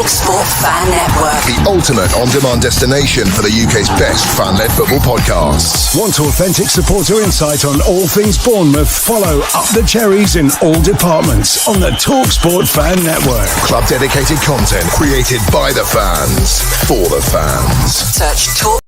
TalkSport Fan Network. The ultimate on-demand destination for the UK's best fan-led football podcasts. Want authentic supporter insight on all things Bournemouth? Follow Up the Cherries in all departments on the TalkSport Fan Network. Club-dedicated content created by the fans, for the fans. Search Talk.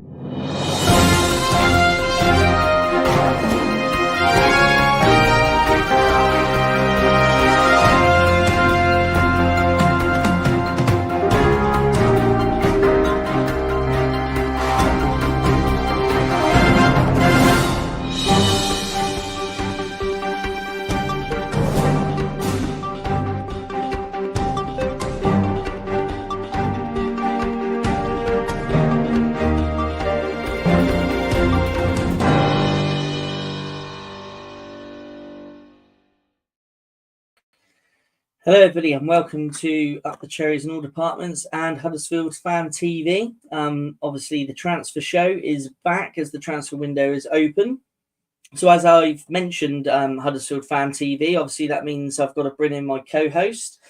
Hello everybody and welcome to Up the Cherries in all departments and Huddersfield Fan TV. Obviously the transfer show is back as the transfer window is open. So as I've mentioned, Huddersfield Fan TV, obviously that means I've got to bring in my co-host.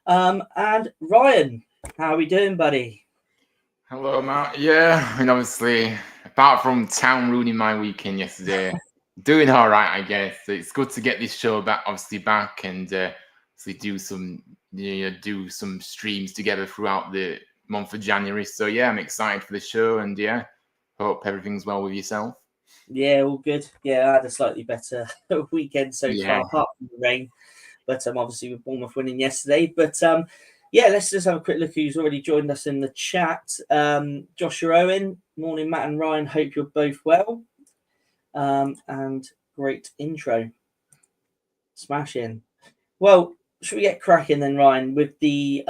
And Ryan, how are we doing, buddy? Hello, Matt. Yeah, and obviously, apart from town ruining my weekend yesterday, doing all right, I guess. It's good to get this show back and do some streams together throughout the month of January. So yeah, I'm excited for the show and yeah, hope everything's well with yourself. Yeah, all good. Yeah, I had a slightly better weekend so far, apart from the rain. But obviously with Bournemouth winning yesterday. But yeah, let's just have a quick look who's already joined us in the chat. Joshua Owen, morning Matt and Ryan, hope you're both well. And great intro. Smash in. Well, should we get cracking then, Ryan, with the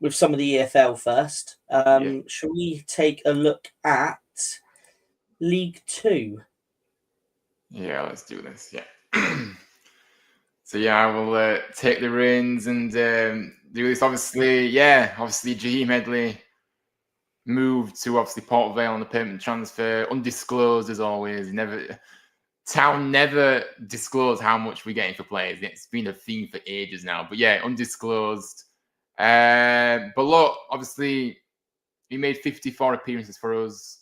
with some of the EFL first? Shall we take a look at League Two? Yeah, let's do this. Yeah. So yeah, I will take the reins and do this. Obviously, Jaheim Headley moved to Port Vale on the permanent transfer, undisclosed as always. Town never disclosed how much we're getting for players. It's been a theme for ages now. But yeah, undisclosed. But look, obviously, he made 54 appearances for us,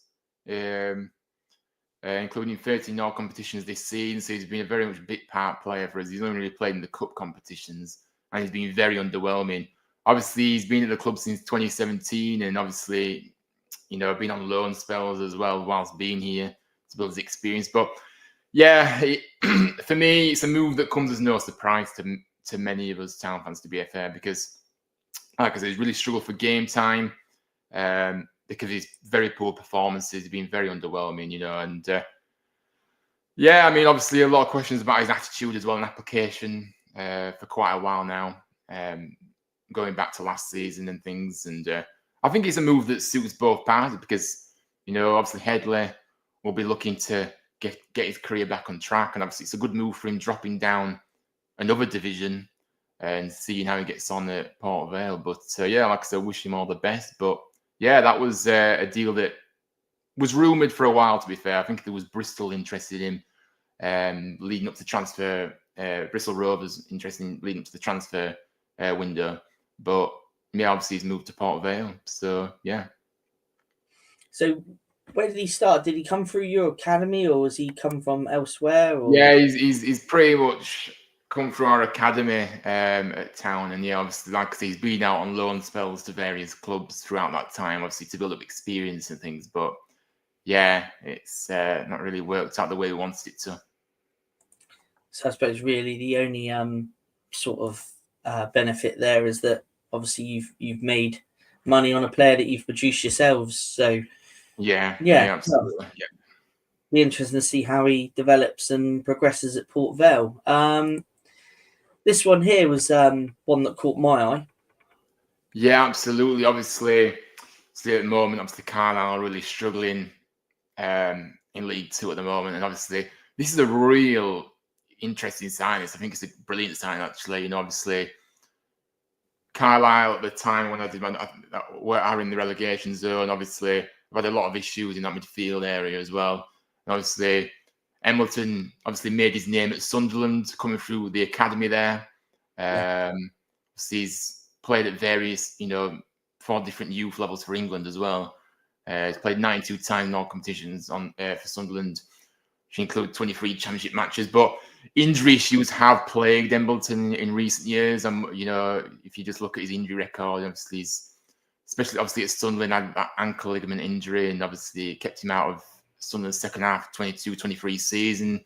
including 13 all competitions this season. So he's been a very much big part player for us. He's only really played in the cup competitions, and he's been very underwhelming. Obviously, he's been at the club since 2017, and obviously, been on loan spells as well whilst being here to build his experience. But yeah, for me, it's a move that comes as no surprise to many of us Town fans, to be fair, because, like I said, he's really struggled for game time because of his very poor performances. He's been very underwhelming, and obviously a lot of questions about his attitude as well in application for quite a while now, going back to last season and things. And I think it's a move that suits both parties because, obviously Headley will be looking to get his career back on track, and obviously it's a good move for him dropping down another division and seeing how he gets on at Port Vale. But like I said, wish him all the best. But yeah, that was a deal that was rumoured for a while, to be fair. I think there was Bristol interested in leading up to transfer, Bristol Rovers interested in leading up to the transfer window. But yeah, obviously he's moved to Port Vale. So yeah. So where did he start? Did he come through your academy, or has he come from elsewhere? Or? Yeah, he's pretty much come through our academy at Town, and yeah, obviously, like I say, he's been out on loan spells to various clubs throughout that time, obviously to build up experience and things. But yeah, it's not really worked out the way we wanted it to. So I suppose really the only sort of benefit there is that obviously you've made money on a player that you've produced yourselves. So. Yeah, absolutely. Yeah. Be interesting to see how he develops and progresses at Port Vale. This one here was one that caught my eye. Yeah, absolutely. Obviously at the moment, Carlisle are really struggling in League Two at the moment, and obviously this is a real interesting signing. I think it's a brilliant signing, actually. Obviously Carlisle at the time when I did were in the relegation zone. Obviously, I've had a lot of issues in that midfield area as well. And obviously, Embleton made his name at Sunderland, coming through the academy there. He's played at various, 4 different youth levels for England as well. He's played 92 times in all competitions for Sunderland, which include 23 championship matches. But injury issues have plagued Embleton in recent years. If you just look at his injury record, obviously especially at Sunderland, had that ankle ligament injury, and obviously kept him out of Sunderland's second half 22-23 season.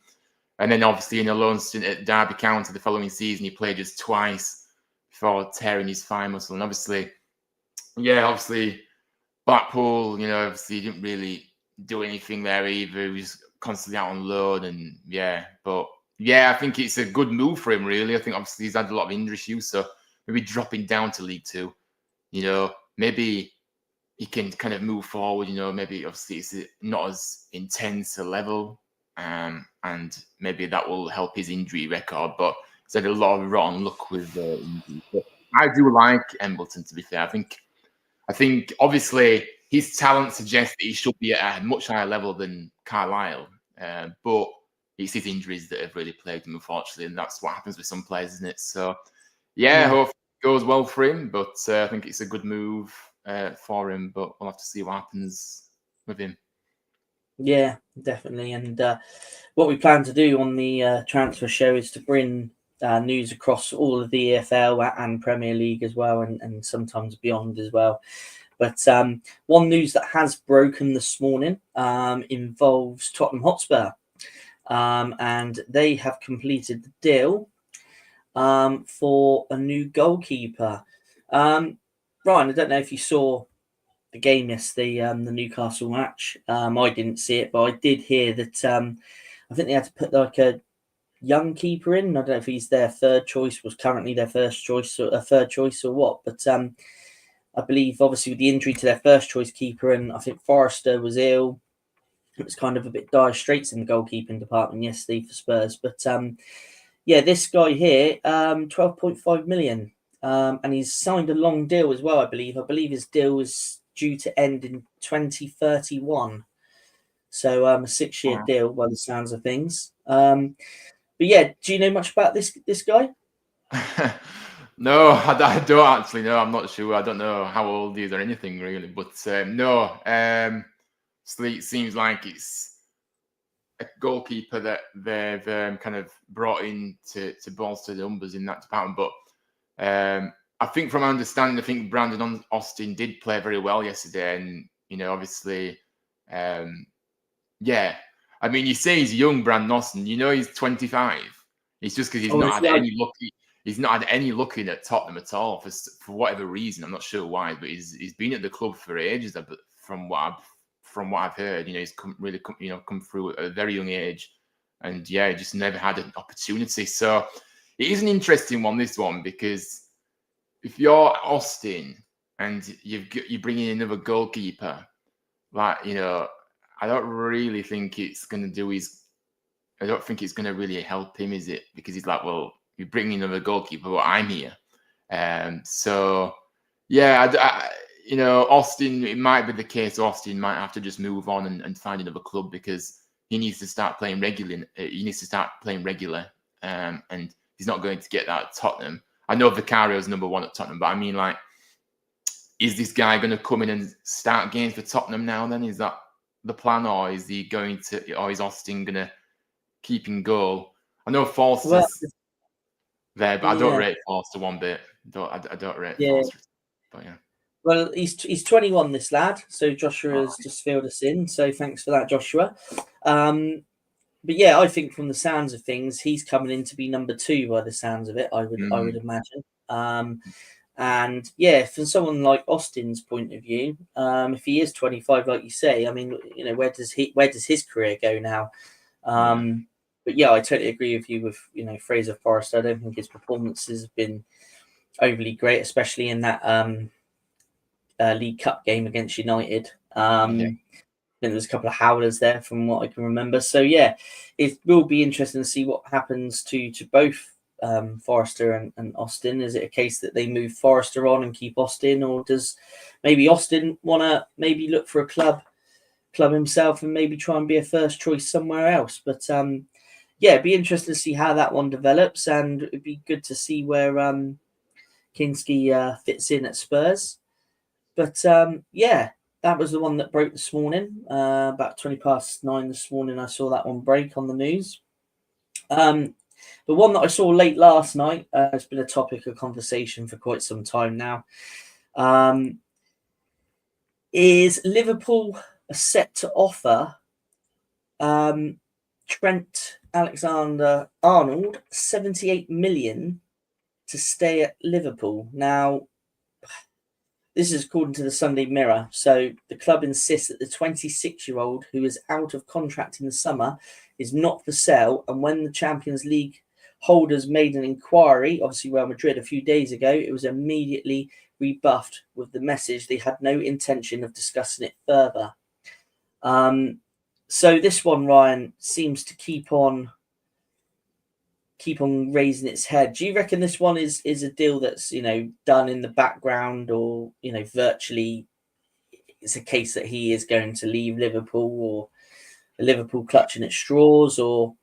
And then obviously in a loan stint at Derby County the following season, he played just twice before tearing his thigh muscle. And obviously Blackpool, obviously he didn't really do anything there either. He was constantly out on loan, I think it's a good move for him, really. I think obviously he's had a lot of injury issues, so maybe dropping down to League Two, maybe he can kind of move forward, maybe obviously it's not as intense a level, and maybe that will help his injury record, but he's had a lot of rotten luck with injuries. But I do like Embleton, to be fair. I think obviously his talent suggests that he should be at a much higher level than Carlisle, but it's his injuries that have really plagued him, unfortunately, and that's what happens with some players, isn't it? So, hopefully it goes well for him, but I think it's a good move for him, but we'll have to see what happens with him. Yeah, definitely. And what we plan to do on the transfer show is to bring news across all of the EFL and Premier League as well, and sometimes beyond as well. But one news that has broken this morning involves Tottenham Hotspur. And they have completed the deal for a new goalkeeper. Ryan, I don't know if you saw the game yesterday, the Newcastle match. I didn't see it, but I did hear that I think they had to put like a young keeper in. I don't know if he's their third choice, was currently their first choice, or a third choice, or what. But I believe, obviously, with the injury to their first choice keeper, and I think Forrester was ill. It was kind of a bit dire straits in the goalkeeping department yesterday for Spurs. But this guy here, 12.5 million. And he's signed a long deal as well, I believe. I believe his deal was due to end in 2031. So a 6-year deal by the sounds of things. But yeah, do you know much about this guy? No, I don't actually know. I'm not sure. I don't know how old he is or anything really. But no. So it seems like it's a goalkeeper that they've kind of brought in to bolster the numbers in that department. But I think from my understanding, I think Brandon Austin did play very well yesterday. And, obviously, I mean, you say he's young, Brandon Austin. He's 25. It's just because he's not had any luck. He's not had any luck in at Tottenham at all for whatever reason. I'm not sure why, but he's been at the club for ages. From what I've heard, he's come through at a very young age, and just never had an opportunity. So it is an interesting one, this one, because if you're Austin and you bring in another goalkeeper, I don't really think it's going to I don't think it's going to really help him, is it? Because he's like, well, you bring in another goalkeeper, but I'm here. Austin, it might be the case Austin might have to just move on and find another club, because he needs to start playing regularly. And he's not going to get that at Tottenham. I know Vicario's number one at Tottenham, but I mean, like, is this guy going to come in and start games for Tottenham now then? Is that the plan, or is Austin going to keep in goal? I know Forster's there, but I don't rate Forster one bit. I don't rate Forster, but yeah. Well, he's 21, this lad. So Joshua's just filled us in. So thanks for that, Joshua. But yeah, I think from the sounds of things, he's coming in to be number 2 by the sounds of it. I would imagine. And yeah, from someone like Austin's point of view, if he is 25, like you say, I mean, where does his career go now? But yeah, I totally agree with you with Fraser Forrester. I don't think his performances have been overly great, especially in that League Cup game against United. I think there's a couple of howlers there from what I can remember. So yeah, it will be interesting to see what happens to both Forrester and Austin. Is it a case that they move Forrester on and keep Austin, or does maybe Austin want to maybe look for a club himself and maybe try and be a first choice somewhere else? But it'd be interesting to see how that one develops, and it'd be good to see where Kinski fits in at Spurs. But yeah, that was the one that broke this morning. About 9:20 this morning, I saw that one break on the news. The one that I saw late last night has been a topic of conversation for quite some time now. Is Liverpool set to offer Trent Alexander-Arnold 78 million to stay at Liverpool? Now, this is according to the Sunday Mirror. So the club insists that the 26-year-old, who is out of contract in the summer, is not for sale. And when the Champions League holders made an inquiry, obviously Real Madrid, a few days ago, it was immediately rebuffed with the message they had no intention of discussing it further. So this one, Ryan, seems to keep on raising its head. Do you reckon this one is a deal that's, done in the background, or, virtually it's a case that he is going to leave Liverpool, or Liverpool clutching at straws, or,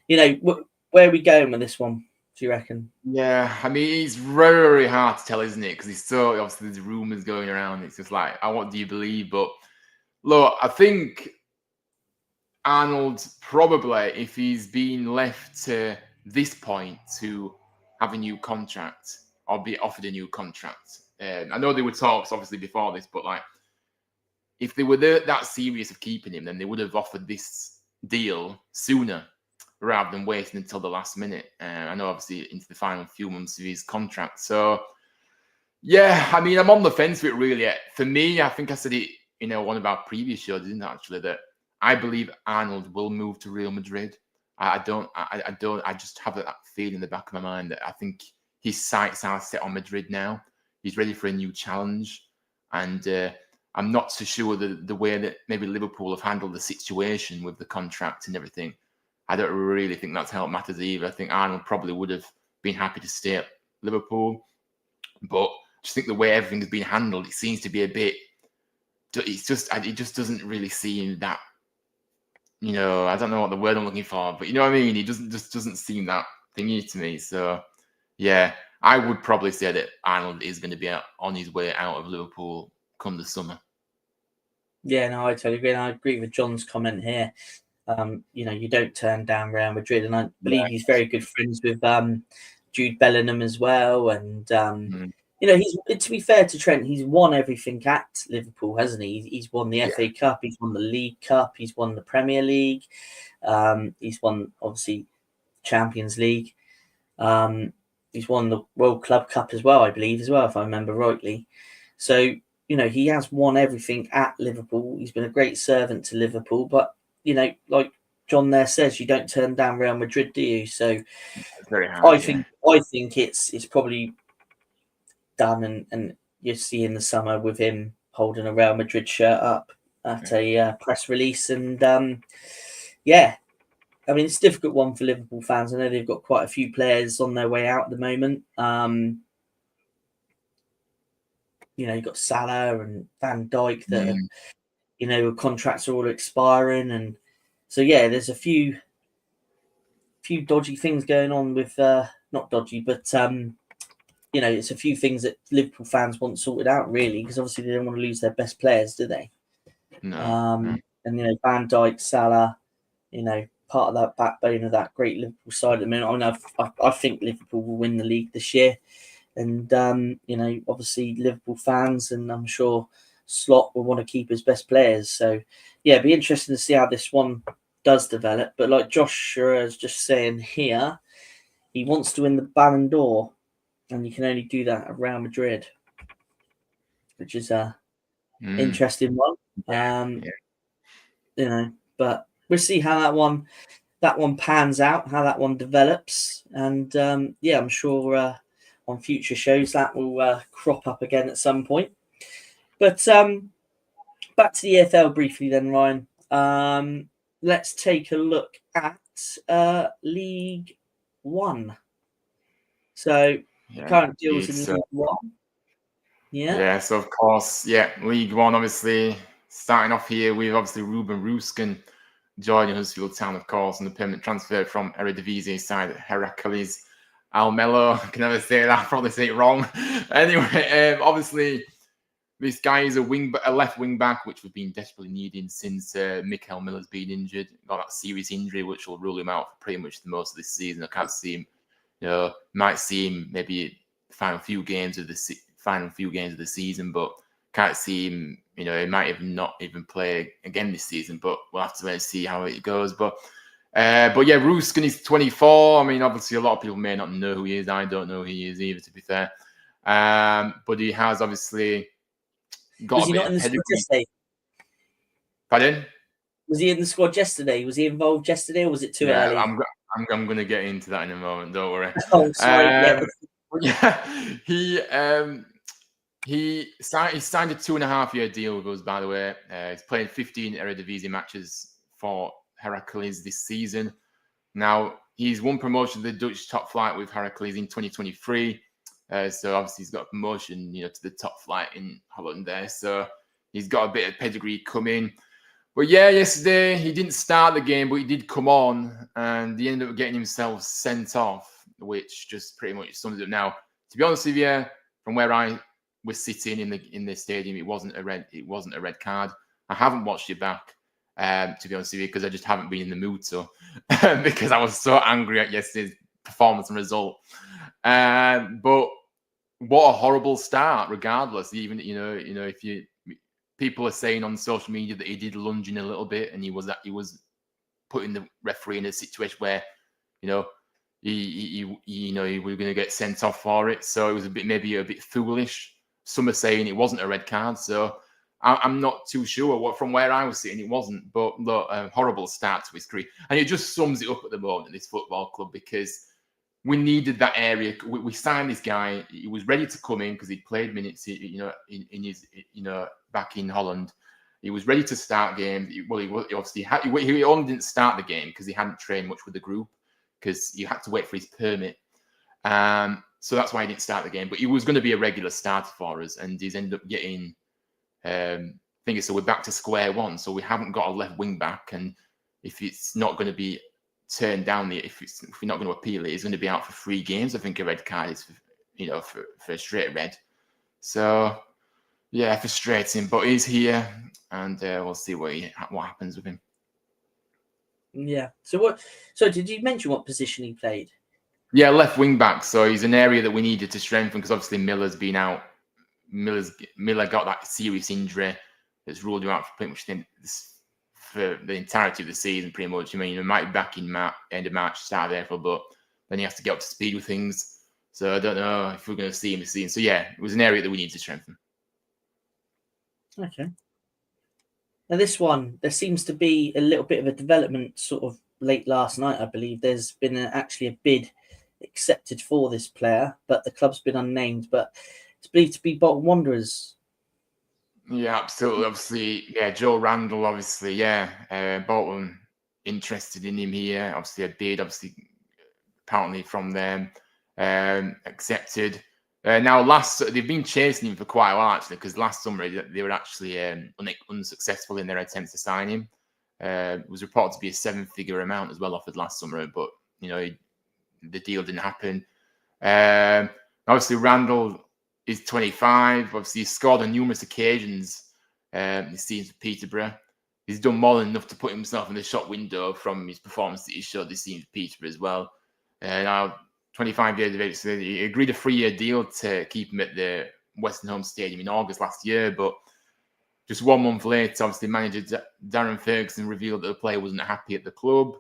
where are we going with this one, do you reckon? Yeah, I mean, it's very, very hard to tell, isn't it? Because it's so, obviously, there's rumours going around. It's just like, what do you believe? But look, I think Arnold probably, if he's been left to this point to have a new contract or be offered a new contract. I know there were talks, obviously, before this, but like, if they were that serious of keeping him, then they would have offered this deal sooner rather than waiting until the last minute. I know, obviously, into the final few months of his contract. So, yeah, I mean, I'm on the fence with it, really. For me, I think I said it in one of our previous shows, didn't I, actually, that I believe Arnold will move to Real Madrid. I just have that feeling in the back of my mind that I think his sights are set on Madrid now. He's ready for a new challenge. And I'm not so sure the way that maybe Liverpool have handled the situation with the contract and everything. I don't really think that's helped matters either. I think Arnold probably would have been happy to stay at Liverpool. But I just think the way everything has been handled, it seems to be a bit... it just doesn't really seem that... I don't know what the word I'm looking for, but you know what I mean? He doesn't seem that thingy to me. So, yeah, I would probably say that Arnold is going to be on his way out of Liverpool come the summer. Yeah, no, I totally agree. And I agree with John's comment here. You don't turn down Real Madrid, and I believe he's very good friends with Jude Bellingham as well. And he's, to be fair to Trent, he's won everything at Liverpool, hasn't he? He's won the FA Cup, he's won the League Cup, he's won the Premier League, he's won, obviously, Champions League. He's won the World Club Cup as well, I believe, if I remember rightly. So, he has won everything at Liverpool. He's been a great servant to Liverpool, but like John there says, you don't turn down Real Madrid, do you? So it's very hard, I think it's probably done, and you'll see in the summer with him holding a Real Madrid shirt up at a press release. And I mean, it's a difficult one for Liverpool fans. I know they've got quite a few players on their way out at the moment. You've got Salah and Van Dijk that contracts are all expiring, and so there's a few dodgy things going on with not dodgy, but it's a few things that Liverpool fans want sorted out, really, because obviously they don't want to lose their best players, do they? No. And Van Dijk, Salah, part of that backbone of that great Liverpool side at the minute. I think Liverpool will win the league this year, and obviously Liverpool fans, and I'm sure Slot will want to keep his best players. So it'd be interesting to see how this one does develop. But like Joshua is just saying here, he wants to win the Ballon d'Or, and you can only do that at Real Madrid, which is a interesting one. But we'll see how that one pans out, how that one develops, and I'm sure on future shows that will crop up again at some point. But back to the EFL briefly then, Ryan. Let's take a look at League One. So current deals in League One. Yeah, so of course, League One, obviously, starting off here with obviously Ruben Ruskin joining Huddersfield Town, of course, on the permanent transfer from Eredivisie side Heracles. Almelo. I can never say that. I probably say it wrong. Anyway, obviously, this guy is a left wing back, which we've been desperately needing since Mikael Miller's been injured. Got that serious injury, which will rule him out for pretty much the most of this season. I can't see him. Might see him maybe the final few games of the season, but can't see him. He might not even play again this season. But we'll have to wait and see how it goes. But yeah, Ruskin is 24. I mean, obviously, a lot of people may not know who he is. I don't know who he is either, to be fair. But he has obviously got a bit of pedigree. Yesterday? Pardon? Was he in the squad yesterday? Was he involved yesterday, or was it too early? I'm going to get into that in a moment. Don't worry. Oh, sorry. He signed a 2.5-year deal with us. By the way, he's playing 15 Eredivisie matches for Heracles this season. Now he's won promotion to the Dutch top flight with Heracles in 2023. So obviously he's got a promotion, to the top flight in Holland there. So he's got a bit of pedigree coming. But yeah, yesterday he didn't start the game, but he did come on, and he ended up getting himself sent off, which just pretty much sums it up. Now, to be honest with you, from where I was sitting in the stadium, it wasn't a red card. I haven't watched it back, to be honest with you, because I just haven't been in the mood to, because I was so angry at yesterday's performance and result. But what a horrible start, regardless. Even if people are saying on social media that he did lunge in a little bit, and he was putting the referee in a situation where he was going to get sent off for it. So it was maybe a bit foolish. Some are saying it wasn't a red card, so I'm not too sure. From where I was sitting, it wasn't. But look, a horrible start to his career, and it just sums it up at the moment in this football club, because we needed that area. We signed this guy. He was ready to come in because he played minutes, in his, back in Holland. He was ready to start games. He only didn't start the game because he hadn't trained much with the group, because you had to wait for his permit. So that's why he didn't start the game. But he was going to be a regular starter for us, and he's ended up getting. So we're back to square one. So we haven't got a left wing back, and if it's not going to be turned down, if we're not going to appeal it, he's going to be out for 3 games. I think a red card is, for a straight red. So yeah, frustrating, but he's here, and we'll see what happens with him. Yeah. So did you mention what position he played? Yeah, left wing back. So he's an area that we needed to strengthen, because obviously Miller's been out. Miller got that serious injury that's ruled him out for pretty much for the entirety of the season, pretty much. I mean, he might be back in end of March, start of April, but then he has to get up to speed with things. So I don't know if we're going to see him this season. So yeah, it was an area that we need to strengthen. Okay. Now this one, there seems to be a little bit of a development sort of late last night, I believe. There's been actually a bid accepted for this player, but the club's been unnamed. But it's believed to be Bolton Wanderers. Yeah, absolutely. Obviously, yeah, Joe Randall, obviously, yeah. Bolton interested in him here. Obviously, a bid, apparently from them, accepted. Now, they've been chasing him for quite a while, actually, because last summer they were actually unsuccessful in their attempts to sign him. It was reported to be a 7-figure amount as well offered last summer, but, the deal didn't happen. Obviously, Randall is 25. Obviously, he's scored on numerous occasions this season for Peterborough. He's done more than enough to put himself in the shop window from his performance that he showed this season for Peterborough as well. Now, 25 years of age, so he agreed a 3-year deal to keep him at the Western Home Stadium in August last year, but just 1 month later, obviously, manager Darren Ferguson revealed that the player wasn't happy at the club.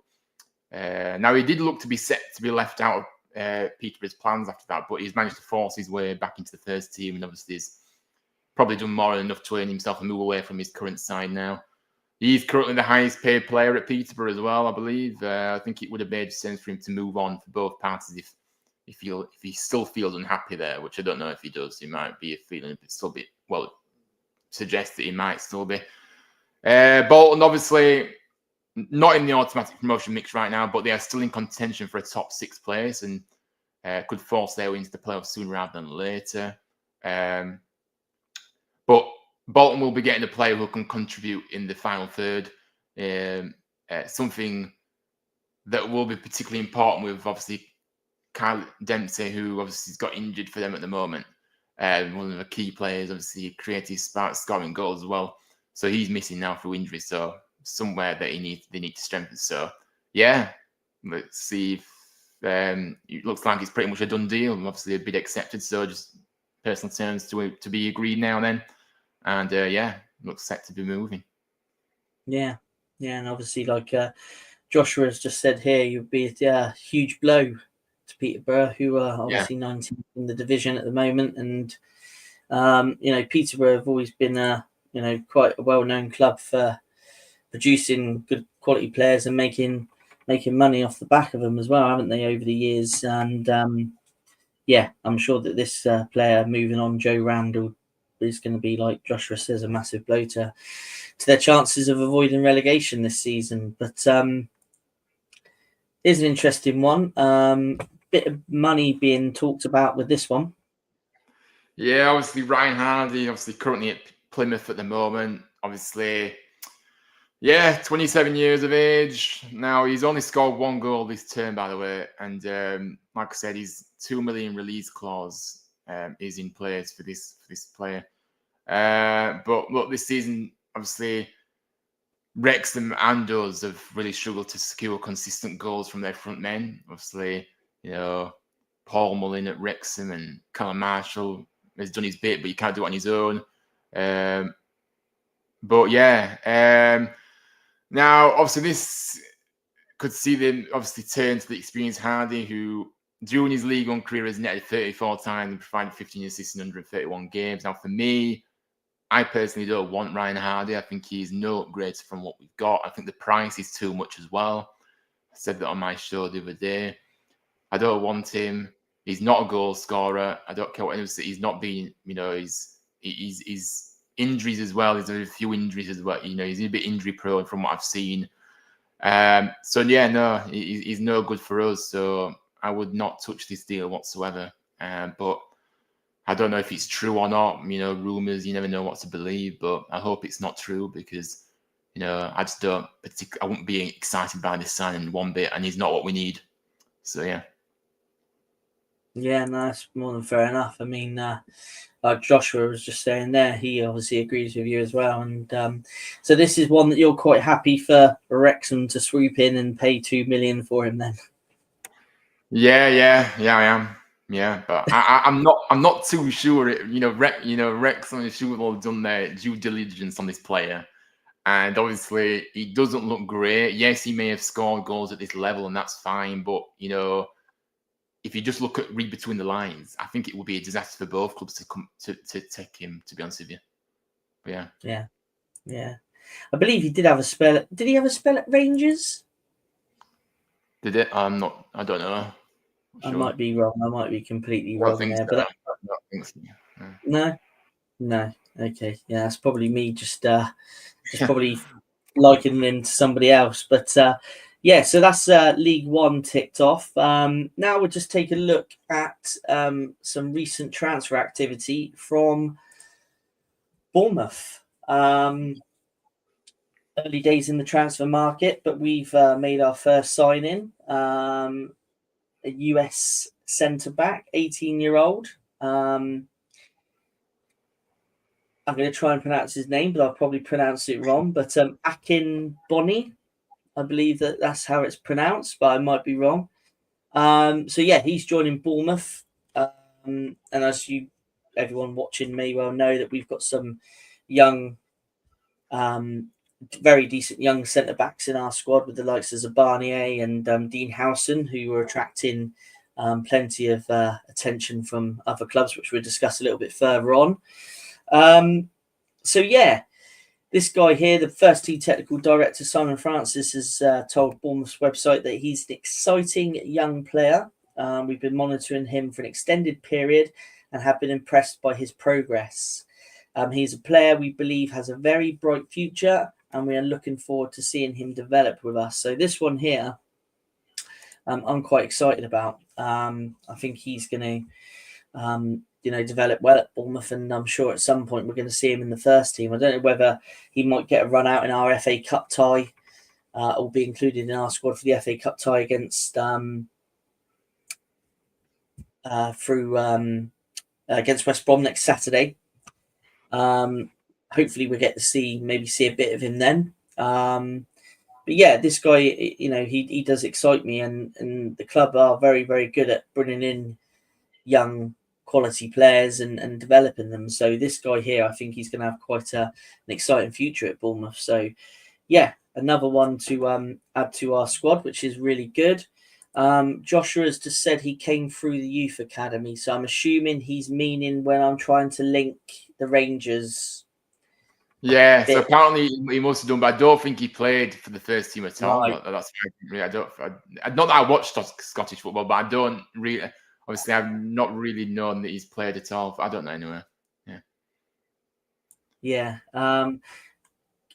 Now, he did look to be set to be left out of Peterborough's plans after that, but he's managed to force his way back into the first team, and obviously he's probably done more than enough to earn himself a move away from his current side now. He's currently the highest paid player at Peterborough as well, I believe. I think it would have made sense for him to move on for both parties if he still feels unhappy there, which I don't know if he does. He might be feeling still a bit, well, suggests that he might still be. Bolton, obviously, not in the automatic promotion mix right now, but they are still in contention for a top 6 place and could force their way into the playoffs sooner rather than later. But Bolton will be getting a player who can contribute in the final third. Something that will be particularly important with, obviously, Kyle Dempsey, who obviously has got injured for them at the moment. One of the key players, obviously, creative spark, scoring goals as well. So he's missing now through injury. So somewhere that they need to strengthen. So yeah, let's see if it looks like it's pretty much a done deal. Obviously, a bid accepted. So just personal terms to be agreed now then. And looks set to be moving. Yeah, and obviously, like Joshua has just said here, you'd be a huge blow to Peterborough, who are obviously 19th in the division at the moment. And, Peterborough have always been quite a well-known club for producing good quality players and making money off the back of them as well, haven't they, over the years? And, I'm sure that this player moving on, Joe Randall, is going to be, like Joshua says, a massive blow to their chances of avoiding relegation this season. But here's an interesting one. Bit of money being talked about with this one. Yeah, obviously Ryan Hardy, obviously currently at Plymouth at the moment. Obviously, 27 years of age. Now, he's only scored 1 goal this term, by the way. And like I said, his $2 million release clause is in place for this player. But look, this season, obviously, Wrexham and us have really struggled to secure consistent goals from their front men. Obviously, Paul Mullin at Wrexham and Callum Marshall has done his bit, but he can't do it on his own. Now, obviously, this could see them obviously turn to the experienced Hardy, who during his League One career has netted 34 times and provided 15 assists in 131 games. Now, for me, I personally don't want Ryan Hardy. I think he's no upgrade from what we've got. I think the price is too much as well. I said that on my show the other day. I don't want him. He's not a goal scorer. I don't care what anyone says. He's not being, he's injuries as well. There's a few injuries as well. He's a bit injury prone from what I've seen. He's no good for us. So I would not touch this deal whatsoever. But I don't know if it's true or not. Rumours, you never know what to believe. But I hope it's not true because, I just don't I wouldn't be excited by this signing one bit, and he's not what we need. So, yeah. Yeah, no, that's more than fair enough. I mean, like Joshua was just saying there, he obviously agrees with you as well. And so this is one that you're quite happy for Wrexham to swoop in and pay $2 million for him then. Yeah, I am. Yeah, but I'm not too sure. Wrexham should have all done their due diligence on this player, and obviously he doesn't look great. Yes, he may have scored goals at this level, and that's fine. But if you just read between the lines, I think it would be a disaster for both clubs to take him. To be honest with you, but yeah. I believe he did have a spell. Did he have a spell at Rangers? Did it? I don't know. Sure. I might be wrong. I might be completely wrong there. So. But I don't think so. No. Okay. Yeah, that's probably me just probably likening him to somebody else. But so that's League One ticked off. Now we'll just take a look at some recent transfer activity from Bournemouth. Early days in the transfer market, but we've made our first signing. A US centre back, 18-year-old. I'm going to try and pronounce his name, but I'll probably pronounce it wrong. But Akin Bonny, I believe that's how it's pronounced, but I might be wrong. He's joining Bournemouth. And as everyone watching may well know, that we've got some young, very decent young centre backs in our squad with the likes of Zabanier and Dean Howson, who are attracting plenty of attention from other clubs, which we'll discuss a little bit further on. This guy here, the first team technical director, Simon Francis, has told Bournemouth's website that he's an exciting young player. We've been monitoring him for an extended period and have been impressed by his progress. He's a player we believe has a very bright future, and we are looking forward to seeing him develop with us. So this one here, I'm quite excited about. I think he's going to, develop well at Bournemouth, and I'm sure at some point we're going to see him in the first team. I don't know whether he might get a run out in our FA Cup tie or be included in our squad for the FA Cup tie against through against West Brom next Saturday. Hopefully we'll get to see a bit of him then. But yeah, this guy, he does excite me, and the club are very, very good at bringing in young quality players and developing them. So this guy here, I think he's going to have quite an exciting future at Bournemouth. So yeah, another one to add to our squad, which is really good. Joshua has just said he came through the youth academy, so I'm assuming he's meaning when I'm trying to link the Rangers. Yeah, so apparently he must have done, but I don't think he played for the first team at all. Right. That's I don't. Not that I watched Scottish football, but I don't really. Obviously, I've not really known that he's played at all. I don't know anyway. Yeah.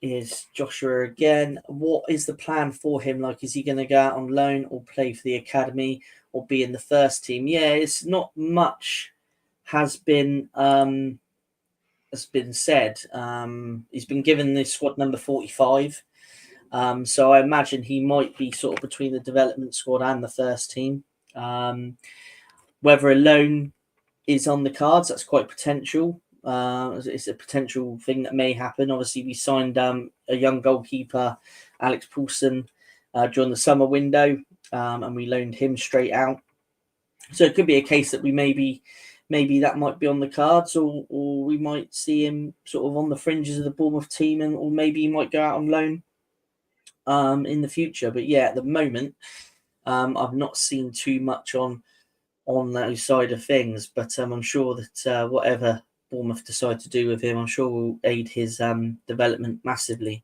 Is Joshua again? What is the plan for him? Like, is he going to go out on loan or play for the academy or be in the first team? Yeah, it's not much has been said. He's been given the squad number 45. So I imagine he might be sort of between the development squad and the first team. Whether a loan is on the cards, that's quite potential. It's a potential thing that may happen. Obviously, we signed a young goalkeeper, Alex Poulsen, during the summer window, and we loaned him straight out. So it could be a case that we maybe that might be on the cards, or we might see him sort of on the fringes of the Bournemouth team, or maybe he might go out on loan in the future. But yeah, at the moment, I've not seen too much on those side of things. But I'm sure that whatever Bournemouth decide to do with him, I'm sure will aid his development massively.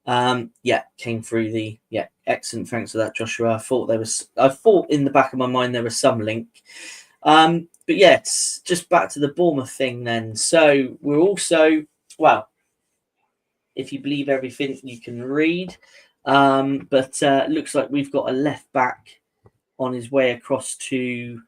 Came through excellent. Thanks for that, Joshua. I thought in the back of my mind there was some link. But yeah, it's just back to the Bournemouth thing then. So we're also, well, if you believe everything you can read, but looks like we've got a left back on his way across to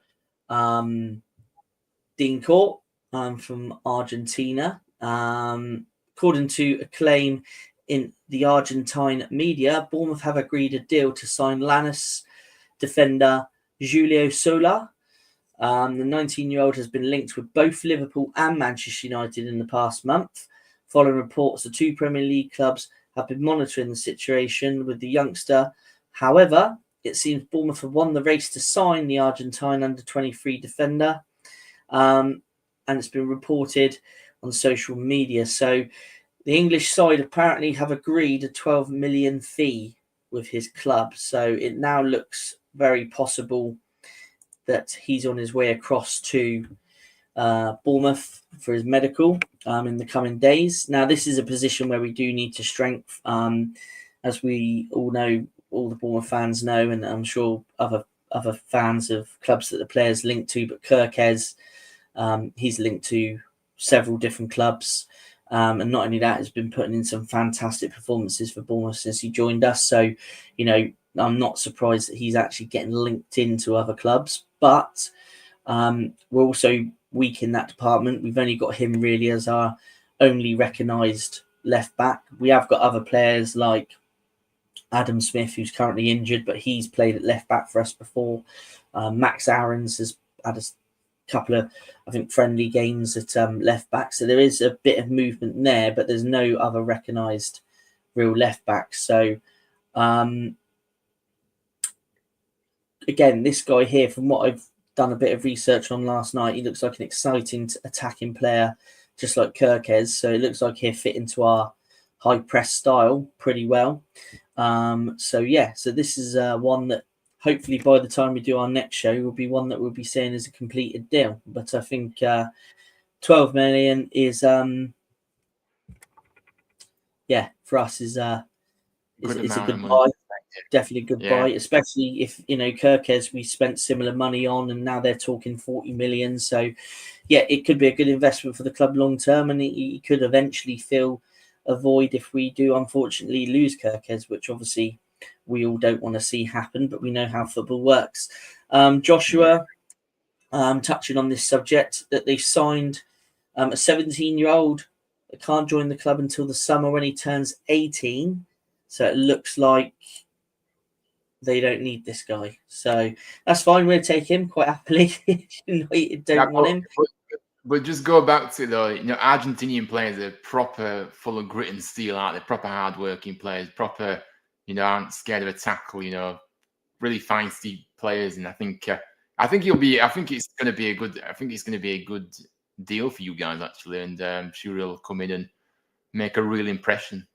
Dean Court from Argentina. According to a claim in the Argentine media, Bournemouth have agreed a deal to sign Lanús defender Julio Sola. The 19-year-old has been linked with both Liverpool and Manchester United in the past month, following reports the two Premier League clubs have been monitoring the situation with the youngster. However, it seems Bournemouth have won the race to sign the Argentine under-23 defender, and it's been reported on social media. So the English side apparently have agreed a 12 million fee with his club. So it now looks very possible that he's on his way across to Bournemouth for his medical in the coming days. Now, this is a position where we do need to strengthen, as we all know, all the Bournemouth fans know, and I'm sure other fans of clubs that the players linked to. But Kirkes, he's linked to several different clubs. And not only that, has been putting in some fantastic performances for Bournemouth since he joined us. So, I'm not surprised that he's actually getting linked into other clubs. But we're also weak in that department. We've only got him really as our only recognised left back. We have got other players like Adam Smith, who's currently injured, but he's played at left back for us before. Max Aarons has had a couple of, I think, friendly games at left back. So there is a bit of movement there, but there's no other recognised real left back. So again, this guy here, from what I've done a bit of research on last night, he looks like an exciting attacking player, just like Kirkes. So it looks like he'll fit into our high press style pretty well. So this is one that hopefully by the time we do our next show will be one that we'll be saying is a completed deal. But I think 12 million is for us is a good buy. Definitely a good buy, especially if Kirkes we spent similar money on, and now they're talking 40 million. So it could be a good investment for the club long term, and he could eventually fill a void if we do unfortunately lose Kirkes, which obviously we all don't want to see happen, but we know how football works. Joshua, touching on this subject, that they've signed a 17-year-old that can't join the club until the summer when he turns 18. So it looks like they don't need this guy. So that's fine. We'll take him quite happily. United don't want him. But just go back to Argentinian players are proper, full of grit and steel, aren't they? Proper hard-working players, proper, aren't scared of a tackle. Really feisty players, and I think it's going to be a good deal for you guys actually, and I'm sure he'll come in and make a real impression.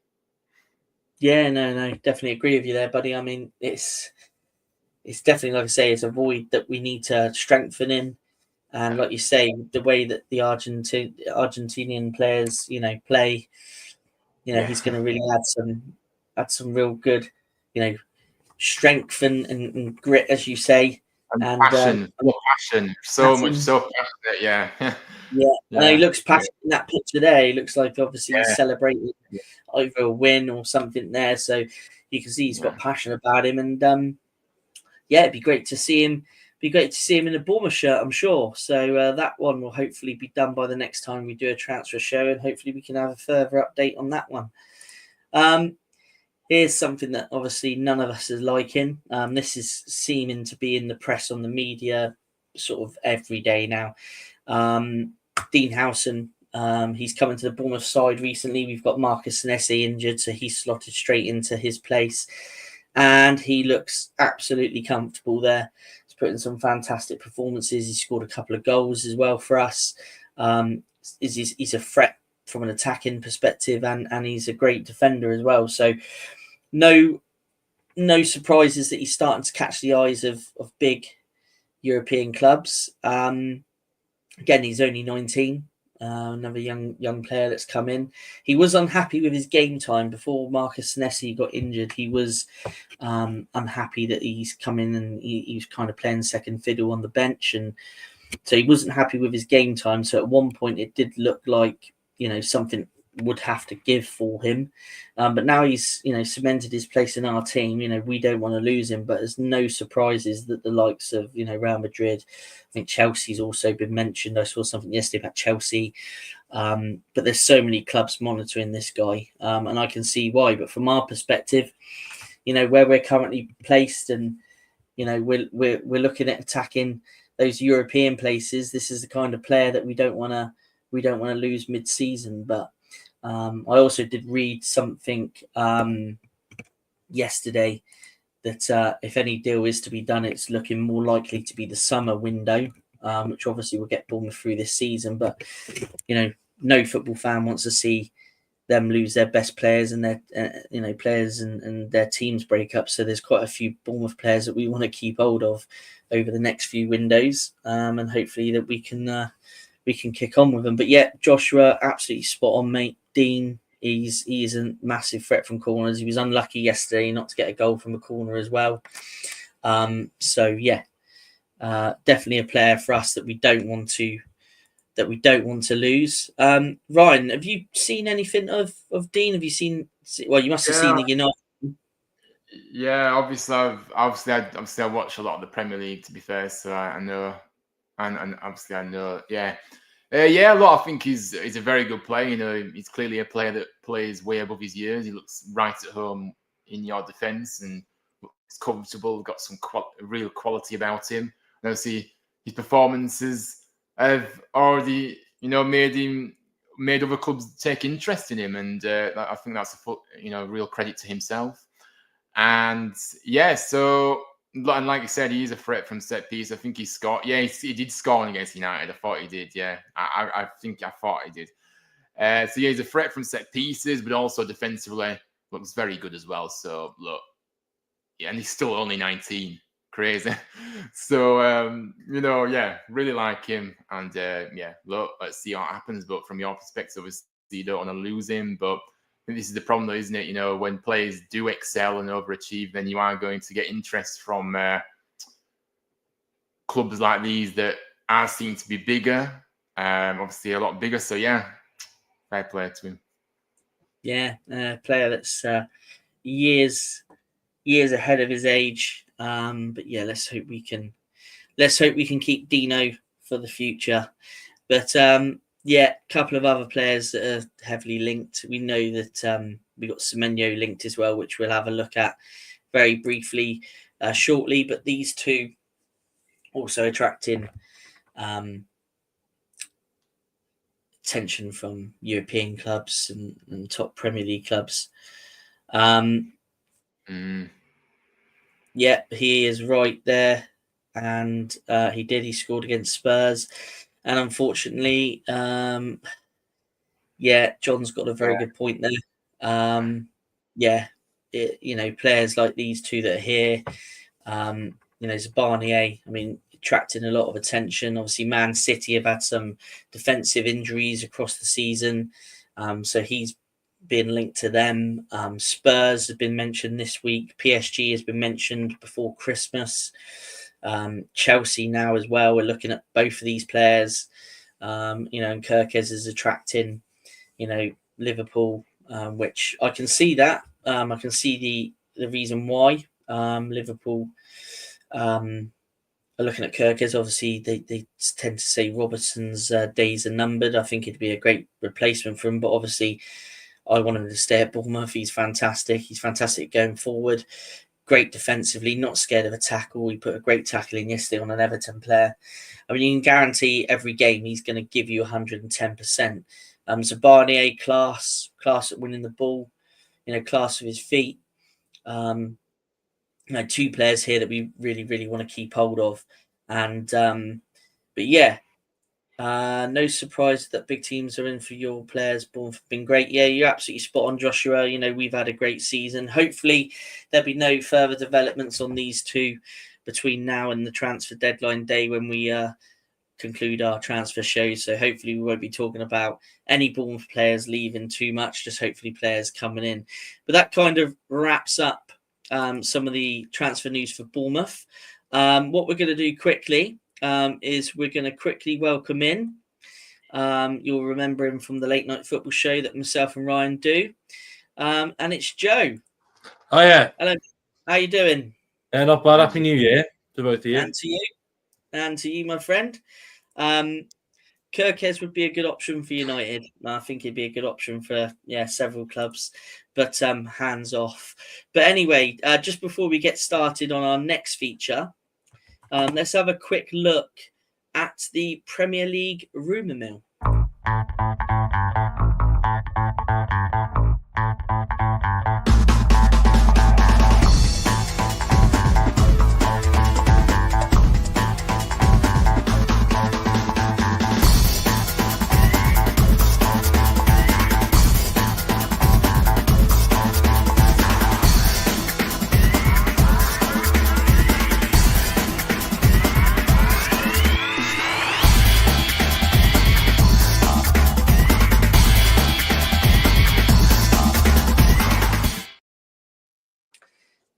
Yeah, no, definitely agree with you there, buddy. I mean, it's definitely, like I say, it's a void that we need to strengthen in. And like you say, the way that the Argentinian players, play, he's going to really add some real good, strength and grit, as you say, and passion, so passionate, yeah. And he looks passionate in that picture there. He looks like obviously he's celebrating either a win or something there, so you can see he's got passion about him, and it'd be great to see him. Be great to see him in a Bournemouth shirt, I'm sure. So that one will hopefully be done by the next time we do a transfer show, and hopefully we can have a further update on that one. Here's something that obviously none of us is liking. This is seeming to be in the press, on the media, sort of every day now. Dean Howson, he's coming to the Bournemouth side recently. We've got Marcus Senesi injured, so he's slotted straight into his place. And he looks absolutely comfortable there. He's put in some fantastic performances. He scored a couple of goals as well for us. He's a threat from an attacking perspective, and he's a great defender as well. So no surprises that he's starting to catch the eyes of big European clubs. Again, he's only 19. Another young player that's come in. He was unhappy with his game time before Marcus Senesi got injured. He was unhappy that he's come in and he was kind of playing second fiddle on the bench, and so he wasn't happy with his game time. So at one point it did look like something would have to give for him, but now he's cemented his place in our team. We don't want to lose him, but there's no surprises that the likes of Real Madrid, I think Chelsea's also been mentioned. I saw something yesterday about Chelsea, but there's so many clubs monitoring this guy, and I can see why. But from our perspective, where we're currently placed, and we're looking at attacking those European places. This is the kind of player that we don't want to lose mid-season. But I also did read something yesterday that if any deal is to be done, it's looking more likely to be the summer window, which obviously will get Bournemouth through this season. But no football fan wants to see them lose their best players and their players and their teams break up. So there's quite a few Bournemouth players that we want to keep hold of over the next few windows, and hopefully that we can kick on with them. But yeah, Joshua, absolutely spot on, mate. Dean, he is a massive threat from corners. He was unlucky yesterday not to get a goal from a corner as well. So yeah, definitely a player for us that we don't want to lose. Ryan, have you seen anything of Dean? Have you seen? Well, you must have seen the United. Yeah, obviously I watch a lot of the Premier League, to be fair, so I know, and obviously I know, yeah. A lot. I think he's a very good player. He's clearly a player that plays way above his years. He looks right at home in your defence and looks comfortable. Got some real quality about him. And obviously, his performances have already, made other clubs take interest in him, and I think that's a real credit to himself. And yeah, so. And like you said, he is a threat from set piece. I think he scored. Yeah, he did score against United. I thought he did. Yeah, I thought he did. So yeah, he's a threat from set pieces, but also defensively looks very good as well. So look, yeah, and he's still only 19. Crazy. So really like him. And look, let's see what happens. But from your perspective, obviously you don't want to lose him, but I think this is the problem, though, isn't it? When players do excel and overachieve, then you are going to get interest from clubs like these that are seen to be bigger, obviously a lot bigger. So, yeah, fair play to him. Yeah, player that's years ahead of his age. But yeah, let's hope we can keep Dino for the future. But yeah, a couple of other players that are heavily linked. We know that we got Semenyo linked as well, which we'll have a look at very briefly. shortly. But these two also attracting attention from European clubs and top Premier League clubs. Yeah, he is right there. And he scored against Spurs. And unfortunately, John's got a very good point there. Players like these two that are here, Zabanier, attracting a lot of attention. Obviously, Man City have had some defensive injuries across the season. So he's been linked to them. Spurs have been mentioned this week. PSG has been mentioned before Christmas. Chelsea now as well. We're looking at both of these players. And Kirkes is attracting, Liverpool, which I can see that. I can see the reason why Liverpool are looking at Kirkes. Obviously, they tend to say Robertson's days are numbered. I think it'd be a great replacement for him, but obviously, I want him to stay at Bournemouth. He's fantastic. He's fantastic going forward. Great defensively, not scared of a tackle. He put a great tackle in yesterday on an Everton player. You can guarantee every game he's going to give you 110%. Zabanier, class at winning the ball, class with his feet. Two players here that we really, really want to keep hold of. And no surprise that big teams are in for your players. Bournemouth have been great. Yeah, you're absolutely spot on, Joshua. We've had a great season. Hopefully, there'll be no further developments on these two between now and the transfer deadline day when we conclude our transfer shows. So hopefully we won't be talking about any Bournemouth players leaving too much, just hopefully players coming in. But that kind of wraps up some of the transfer news for Bournemouth. What we're going to do quickly is we're going to quickly welcome in. You'll remember him from the late night football show that myself and Ryan do. And it's Joe. Oh, yeah. Hello. How you doing? Not bad. Happy New Year to both of you. And to you, my friend. Kirkes would be a good option for United. I think he'd be a good option for several clubs, but hands off. But anyway, just before we get started on our next feature, let's have a quick look at the Premier League rumour mill.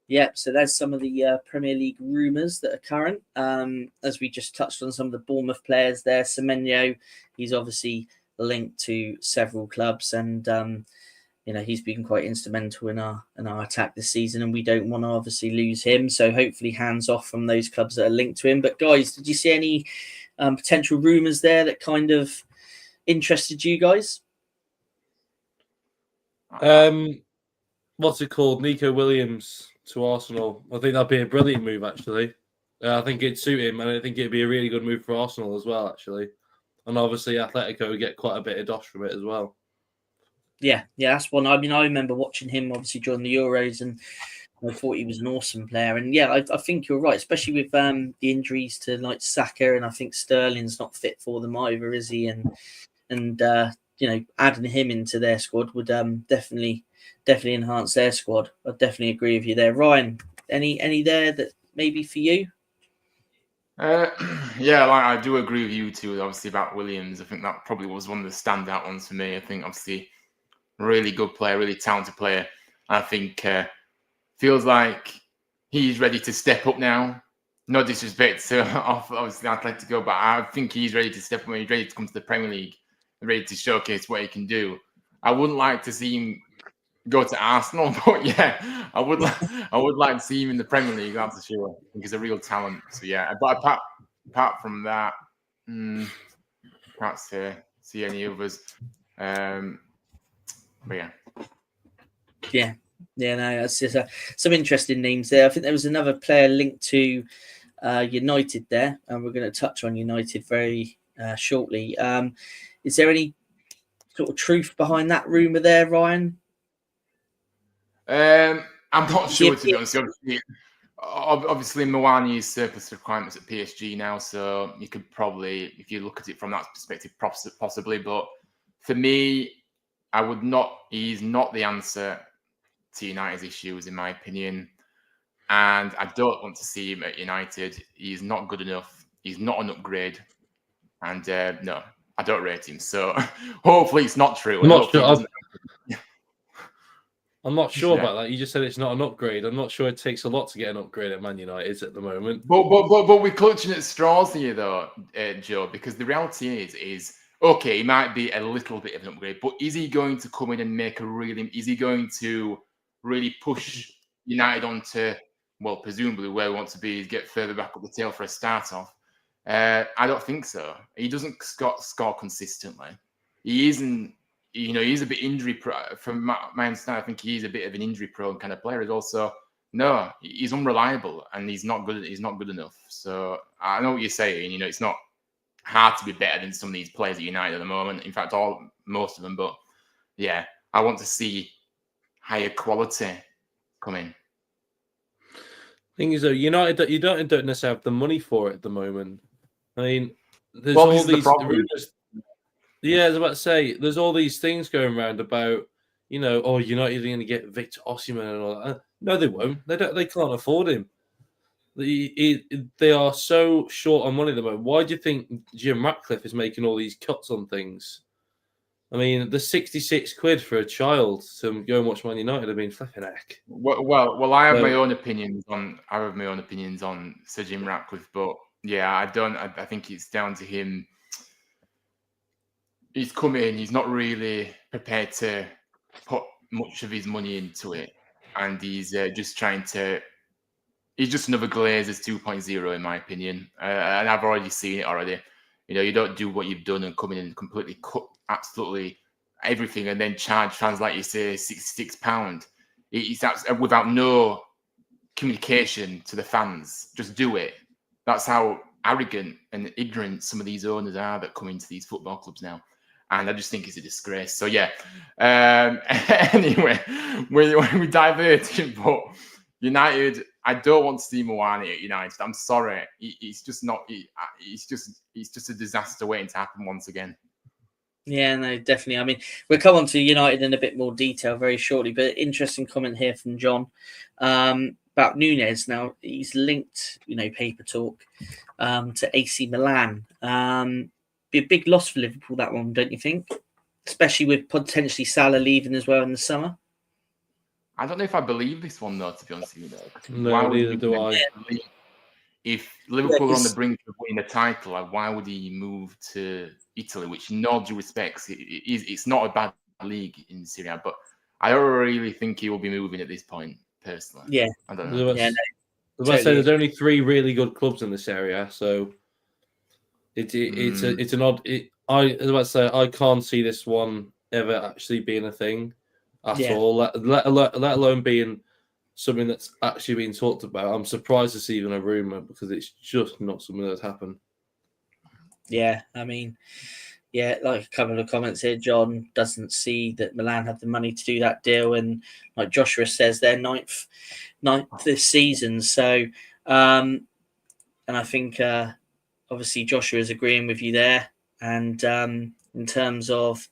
Yep, so there's some of the Premier League rumours that are current. As we just touched on some of the Bournemouth players there, Semenyo, he's obviously linked to several clubs, and he's been quite instrumental in our attack this season, and we don't want to obviously lose him. So hopefully, hands off from those clubs that are linked to him. But guys, did you see any potential rumours there that kind of interested you guys? What's it called? Nico Williams to Arsenal. I think that'd be a brilliant move, actually. I think it'd suit him, and I think it'd be a really good move for Arsenal as well, actually. And obviously, Atletico would get quite a bit of dosh from it as well. Yeah, that's one. I remember watching him obviously during the Euros, and I thought he was an awesome player. And I think you're right, especially with the injuries to like Saka, and I think Sterling's not fit for them either, is he? And adding him into their squad would definitely enhance their squad. I definitely agree with you there, Ryan. Any there that maybe for you? I do agree with you too. Obviously about Williams, I think that probably was one of the standout ones for me. I think obviously really good player, really talented player. I think feels like he's ready to step up now. No disrespect to obviously Atletico, but I think he's ready to step up. He's ready to come to the Premier League and ready to showcase what he can do. I wouldn't like to see him go to Arsenal, but I would like to see him in the Premier League. That's for sure. I think he's a real talent. So but apart from that, can't see any others. But yeah, Yeah, no, that's just some interesting names there. I think there was another player linked to United there, and we're going to touch on United very shortly. Is there any sort of truth behind that rumour there, Ryan? I'm not sure, to be honest. Obviously, Mawani is surplus requirements at PSG now, so you could probably, if you look at it from that perspective, possibly. But for me, I would not. He's not the answer to United's issues, in my opinion. And I don't want to see him at United. He's not good enough. He's not an upgrade. And no, I don't rate him. So hopefully it's not true. I'm not sure about that. You just said it's not an upgrade. I'm not sure it takes a lot to get an upgrade at Man United at the moment. But we're clutching at straws here, though, Joe, because the reality is okay, he might be a little bit of an upgrade, but is he going to come in and make a really? Is he going to really push United onto, well, presumably where we want to be, get further back up the tail for a start off? I don't think so. He doesn't score consistently. He isn't. He's a bit injury prone. From my understanding, I think he's a bit of an injury prone kind of player. He's also he's unreliable and he's not good. He's not good enough. So I know what you're saying. It's not hard to be better than some of these players at United at the moment. In fact, most of them. But yeah, I want to see higher quality come in. Thing is, though, United don't necessarily have the money for it at the moment. I mean, there's all these rumors. Yeah, I was about to say, there's all these things going around about, United are going to get Victor Osimhen and all that. No, they won't. They can't afford him. They are so short on money at the moment. Why do you think Jim Ratcliffe is making all these cuts on things? I mean, the 66 quid for a child to go and watch Man United have been flipping heck. Well, I have my own opinions on Sir Jim Ratcliffe, but yeah, I think it's down to him. He's come in, he's not really prepared to put much of his money into it. And he's just he's just another Glazers 2.0, in my opinion. And I've already seen it already. You don't do what you've done and come in and completely cut absolutely everything and then charge fans, like you say, £66. It's without no communication to the fans. Just do it. That's how arrogant and ignorant some of these owners are that come into these football clubs now. And I just think it's a disgrace. So, yeah. Anyway, we diverted. But United, I don't want to see Mawani at United. I'm sorry. It's just not. It's just a disaster waiting to happen once again. Yeah, no, definitely. I mean, we'll come on to United in a bit more detail very shortly. But interesting comment here from John about Nunez. Now, he's linked, paper talk, to AC Milan. Be a big loss for Liverpool, that one, don't you think? Especially with potentially Salah leaving as well in the summer. I don't know if I believe this one, though, to be honest with you. No, neither do I. If Liverpool are on the brink of winning a title, why would he move to Italy? Which, in all due respects, it's not a bad league in Serie A, but I don't really think he will be moving at this point, personally. Yeah. I don't know. I was about to say, there's only 3 really good clubs in this area, so it's an odd. I was about to say, I can't see this one ever actually being a thing at all, let alone being something that's actually being talked about. I'm surprised it's even a rumor because it's just not something that's happened. Yeah, I mean, like a couple of comments here, John doesn't see that Milan have the money to do that deal, and like Joshua says, they're ninth this season. So, and I think obviously Joshua is agreeing with you there. And in terms of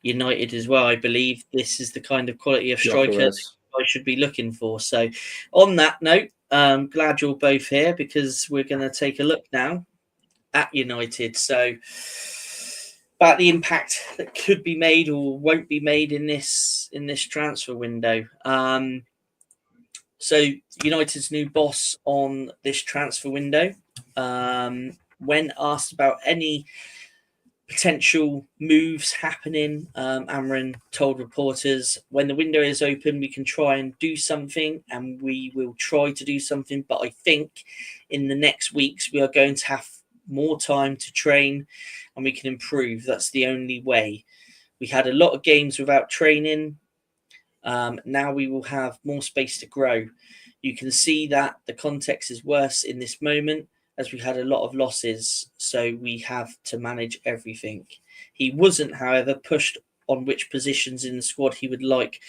United as well, I believe this is the kind of quality of striker I should be looking for. So on that note, glad you're both here because we're going to take a look now at United. So about the impact that could be made or won't be made in this transfer window. So United's new boss on this transfer window, when asked about any potential moves happening, Amran told reporters, when the window is open, we can try and do something, and we will try to do something. But I think in the next weeks, we are going to have more time to train and we can improve. That's the only way. We had a lot of games without training. Now we will have more space to grow. You can see that the context is worse in this moment as we had a lot of losses, so we have to manage everything. He wasn't, however, pushed on which positions in the squad he would like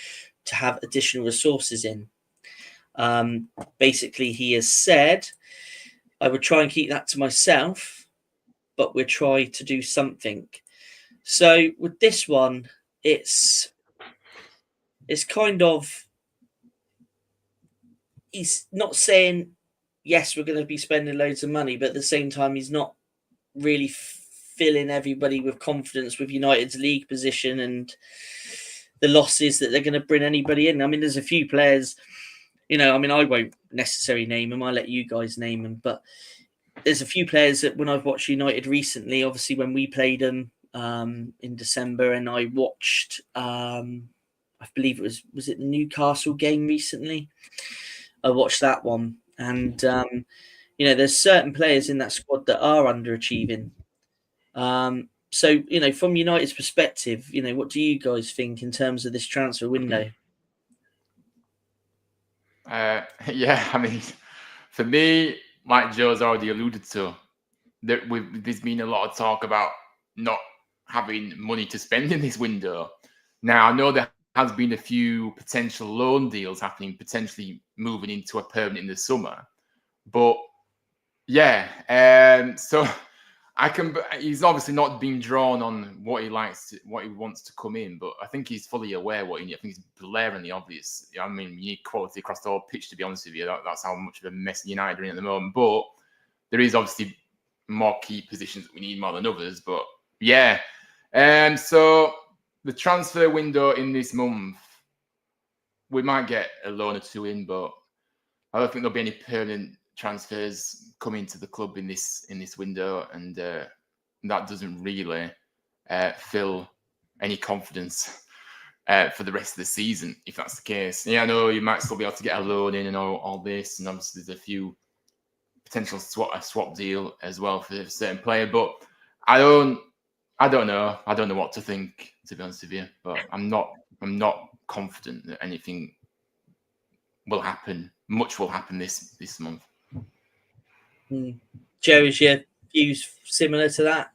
to have additional resources in. Basically, he has said, I would try and keep that to myself, but we'll try to do something. So with this one, it's kind of, he's not saying, yes, we're going to be spending loads of money, but at the same time, he's not really filling everybody with confidence with United's league position and the losses that they're going to bring anybody in. I mean, there's a few players, I won't necessarily name them. I'll let you guys name them, but there's a few players that when I've watched United recently, obviously when we played them in December, and I watched, I believe it was it the Newcastle game recently? I watched that one, and there's certain players in that squad that are underachieving. So from United's perspective, what do you guys think in terms of this transfer window? Yeah, I mean, for me, like Joe's already alluded to, there's been a lot of talk about not having money to spend in this window. Now, I know there has been a few potential loan deals happening, potentially moving into a permanent in the summer. But yeah, so he's obviously not been drawn on what he wants to come in, but I think he's fully aware what he needs. I think it's glaringly obvious. I mean, you need quality across the whole pitch, to be honest with you. That's how much of a mess United are in at the moment. But there is obviously more key positions that we need more than others. But yeah, so the transfer window in this month, we might get a loan or two in, but I don't think there'll be any permanent transfers coming to the club in this window, and that doesn't really fill any confidence for the rest of the season, if that's the case. Yeah, I know you might still be able to get a loan in and all this, and obviously there's a few potential swap deal as well for a certain player, but I don't know. I don't know what to think, to be honest with you. But I'm not confident that anything will happen. Much will happen this month. Joe, is your views similar to that?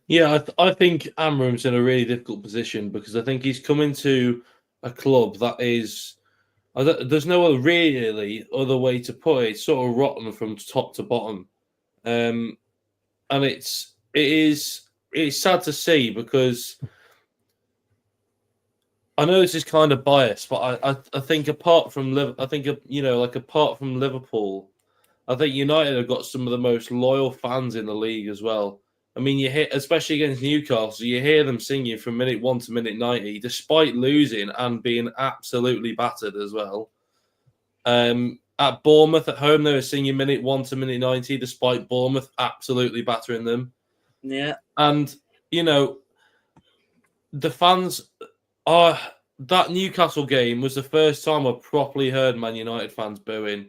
Yeah, I think Amram's in a really difficult position because I think he's coming to a club that is, there's no other really other way to put it. It's sort of rotten from top to bottom, and it's sad to see because I know this is kind of biased, but I think apart from Liverpool, I think United have got some of the most loyal fans in the league as well. I mean, you hear, especially against Newcastle, you hear them singing from minute 1 to minute 90, despite losing and being absolutely battered as well. At Bournemouth at home, they were singing minute 1 to minute 90, despite Bournemouth absolutely battering them. Yeah. And, the fans are... That Newcastle game was the first time I properly heard Man United fans booing.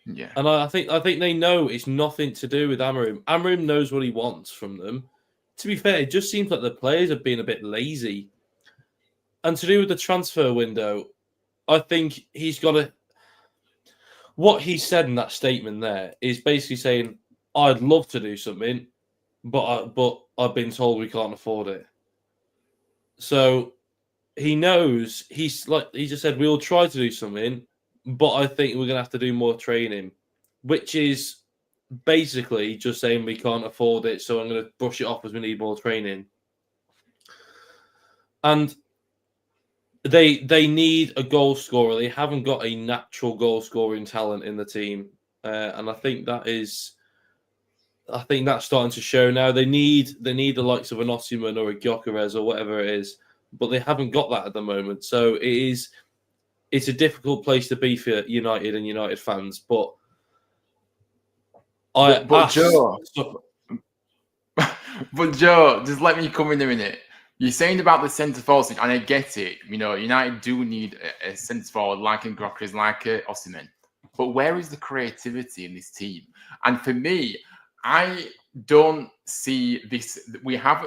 Yeah. And I think they know it's nothing to do with Amarim. Amarim knows what he wants from them. To be fair, it just seems like the players have been a bit lazy. And to do with the transfer window, I think he's got to... What he said in that statement there is basically saying, I'd love to do something, but I've been told we can't afford it. So he knows, he just said, we'll try to do something, but I think we're going to have to do more training, which is basically just saying we can't afford it, so I'm going to brush it off as we need more training. And they need a goal scorer. They haven't got a natural goal scoring talent in the team, and I think that's starting to show now. They need the likes of an Osimhen or a Gyökeres or whatever it is, but they haven't got that at the moment. So it's a difficult place to be for United and United fans. But Joe, just let me come in a minute. You're saying about the centre forward, and I get it. United do need a centre forward like a Gyökeres, like a Osimhen. But where is the creativity in this team? And for me, I don't see this. We have,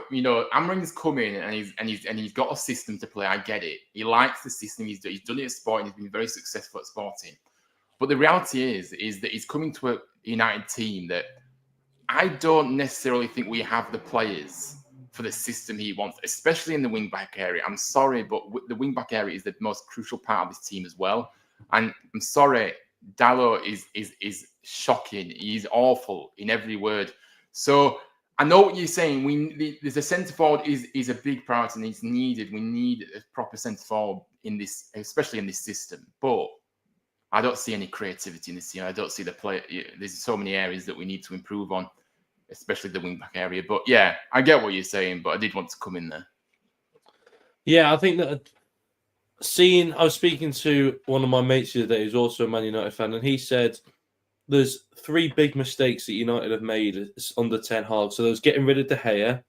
Amaring's come in and he's got a system to play. I get it. He likes the system. He's done it at Sporting. He's been very successful at Sporting. But the reality is that he's coming to a United team that I don't necessarily think we have the players for the system he wants, especially in the wing-back area. I'm sorry, but the wing-back area is the most crucial part of this team as well. And I'm sorry, Dalot is shocking. He's awful in every word. So I know what you're saying. There's a centre forward is a big priority and it's needed. We need a proper centre forward in this, especially in this system. But I don't see any creativity in this team. I don't see the play. There's so many areas that we need to improve on, especially the wing back area. But yeah, I get what you're saying, but I did want to come in there. Yeah, I think that I was speaking to one of my mates the other day who's also a Man United fan, and he said there's 3 big mistakes that United have made under Ten Hag. So there's getting rid of De Gea,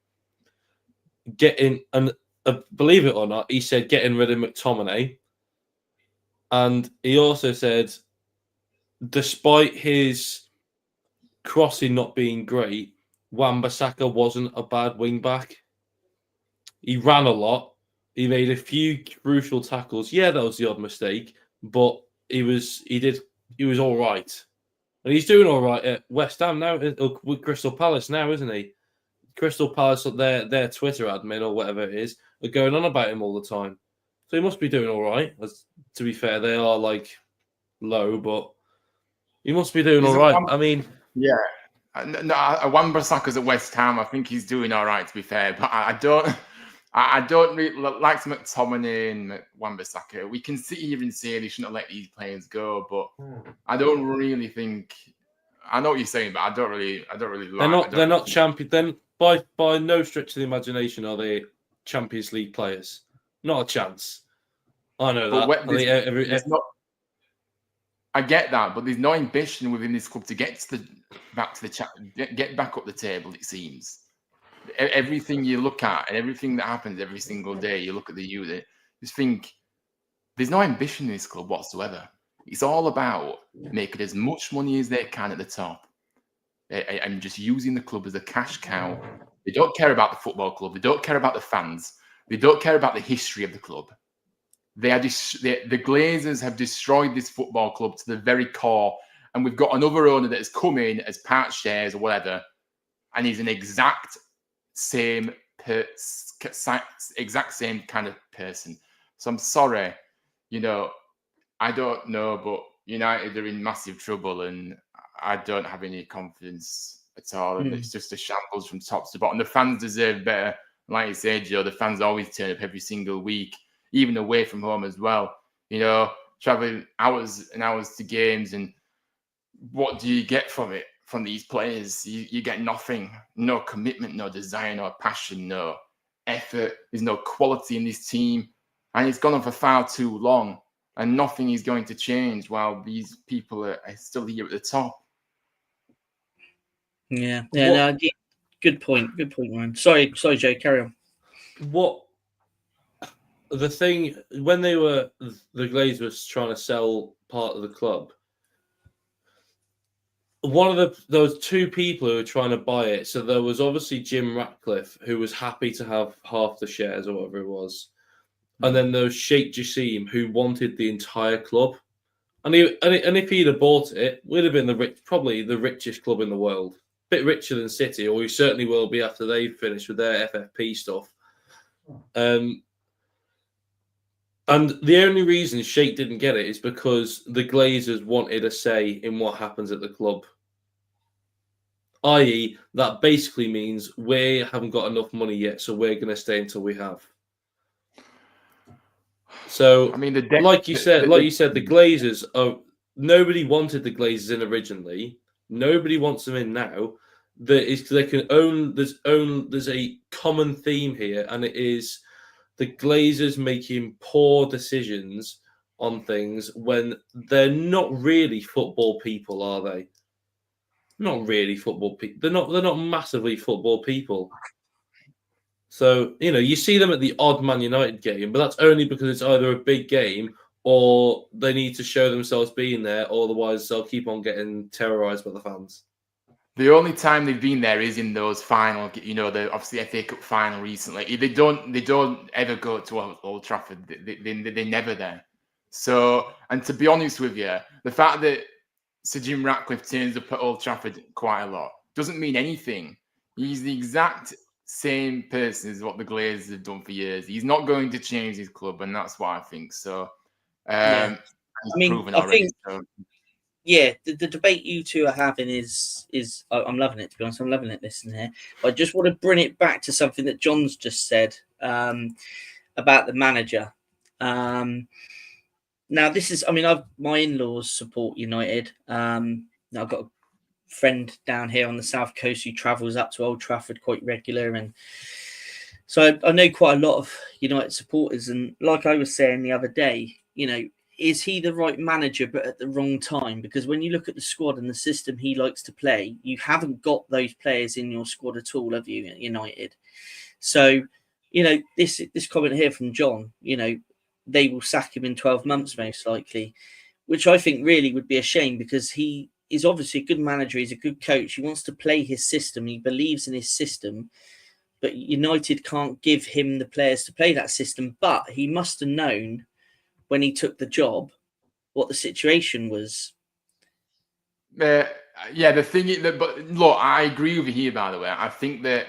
believe it or not, he said getting rid of McTominay. And he also said, despite his crossing not being great, Wan-Bissaka wasn't a bad wing-back. He ran a lot. He made a few crucial tackles. Yeah, that was the odd mistake, but he was all right. And he's doing all right at West Ham now, with Crystal Palace now, isn't he? Crystal Palace, their Twitter admin or whatever it is, are going on about him all the time. So he must be doing all right. To be fair, they are low, but he must be doing all right. I mean, yeah. No, Wan-Bissaka's at West Ham. I think he's doing all right, to be fair. But I don't really like McTominay and Wan-Bissaka. We can sit here and say they shouldn't let these players go, but I don't really think. I know what you're saying, but I don't really like. They're not champion. Then by no stretch of the imagination are they Champions League players. Not a chance. I know that. I get that, but there's no ambition within this club to get back up the table. It seems everything you look at and everything that happens every single day, you look at the youth, just think there's no ambition in this club whatsoever. It's all about making as much money as they can at the top and just using the club as a cash cow. They don't care about the football club. They don't care about the fans. They don't care about the history of the club. The Glazers have destroyed this football club to the very core, and we've got another owner that has come in as part shares or whatever, and he's an exact same kind of person. So I'm sorry, I don't know, but United are in massive trouble, and I don't have any confidence at all. And it's just a shambles from top to bottom. The fans deserve better. Like you said, Joe, the fans always turn up every single week, even away from home as well. Traveling hours and hours to games, and what do you get from it? From these players, you get nothing. No commitment, no desire, no passion, no effort. There's no quality in this team, and it's gone on for far too long. And nothing is going to change while these people are still here at the top. Yeah. Good point, Ryan. Sorry, Joe, carry on. What the thing when the Glazers was trying to sell part of the club, one of those 2 people who were trying to buy it. So there was obviously Jim Ratcliffe, who was happy to have half the shares or whatever it was, and then there was Sheikh Jassim, who wanted the entire club. And if he'd have bought it, we'd have been probably the richest club in the world. Bit richer than City, or we certainly will be after they've finished with their FFP stuff. And the only reason Sheikh didn't get it is because the Glazers wanted a say in what happens at the club. I.e., that basically means we haven't got enough money yet, so we're going to stay until we have. So, I mean, like you said, the Glazers are. Nobody wanted the Glazers in originally. Nobody wants them in now. There's a common theme here, and it is the Glazers making poor decisions on things when they're not really football people, are they? Not really football people. They're not massively football people. So, you see them at the odd Man United game, but that's only because it's either a big game or they need to show themselves being there, or otherwise they'll keep on getting terrorised by the fans. the only time they've been there is in those final, the obviously FA Cup final recently. They don't ever go to Old Trafford. They're never there. So, and to be honest with you, the fact that Sir Jim Ratcliffe turns up at Old Trafford quite a lot doesn't mean anything. He's the exact same person as what the Glazers have done for years. He's not going to change his club, and that's what I think. So, he's proven already. Yeah, the debate you two are having is I'm loving it, to be honest. I'm loving it listening here. But I just want to bring it back to something that John's just said about the manager. Now, this is, my in-laws support United. Now I've got a friend down here on the south coast who travels up to Old Trafford quite regular, and so I know quite a lot of United supporters. And like I was saying the other day, is he the right manager but at the wrong time? Because when you look at the squad and the system he likes to play, you haven't got those players in your squad at all, have you, at United? So, this comment here from John, they will sack him in 12 months most likely, which I think really would be a shame, because he is obviously a good manager. He's a good coach. He wants to play his system. He believes in his system, but United can't give him the players to play that system. But he must have known when he took the job what the situation was. The thing is that, but look, I agree with you here, by the way. I think that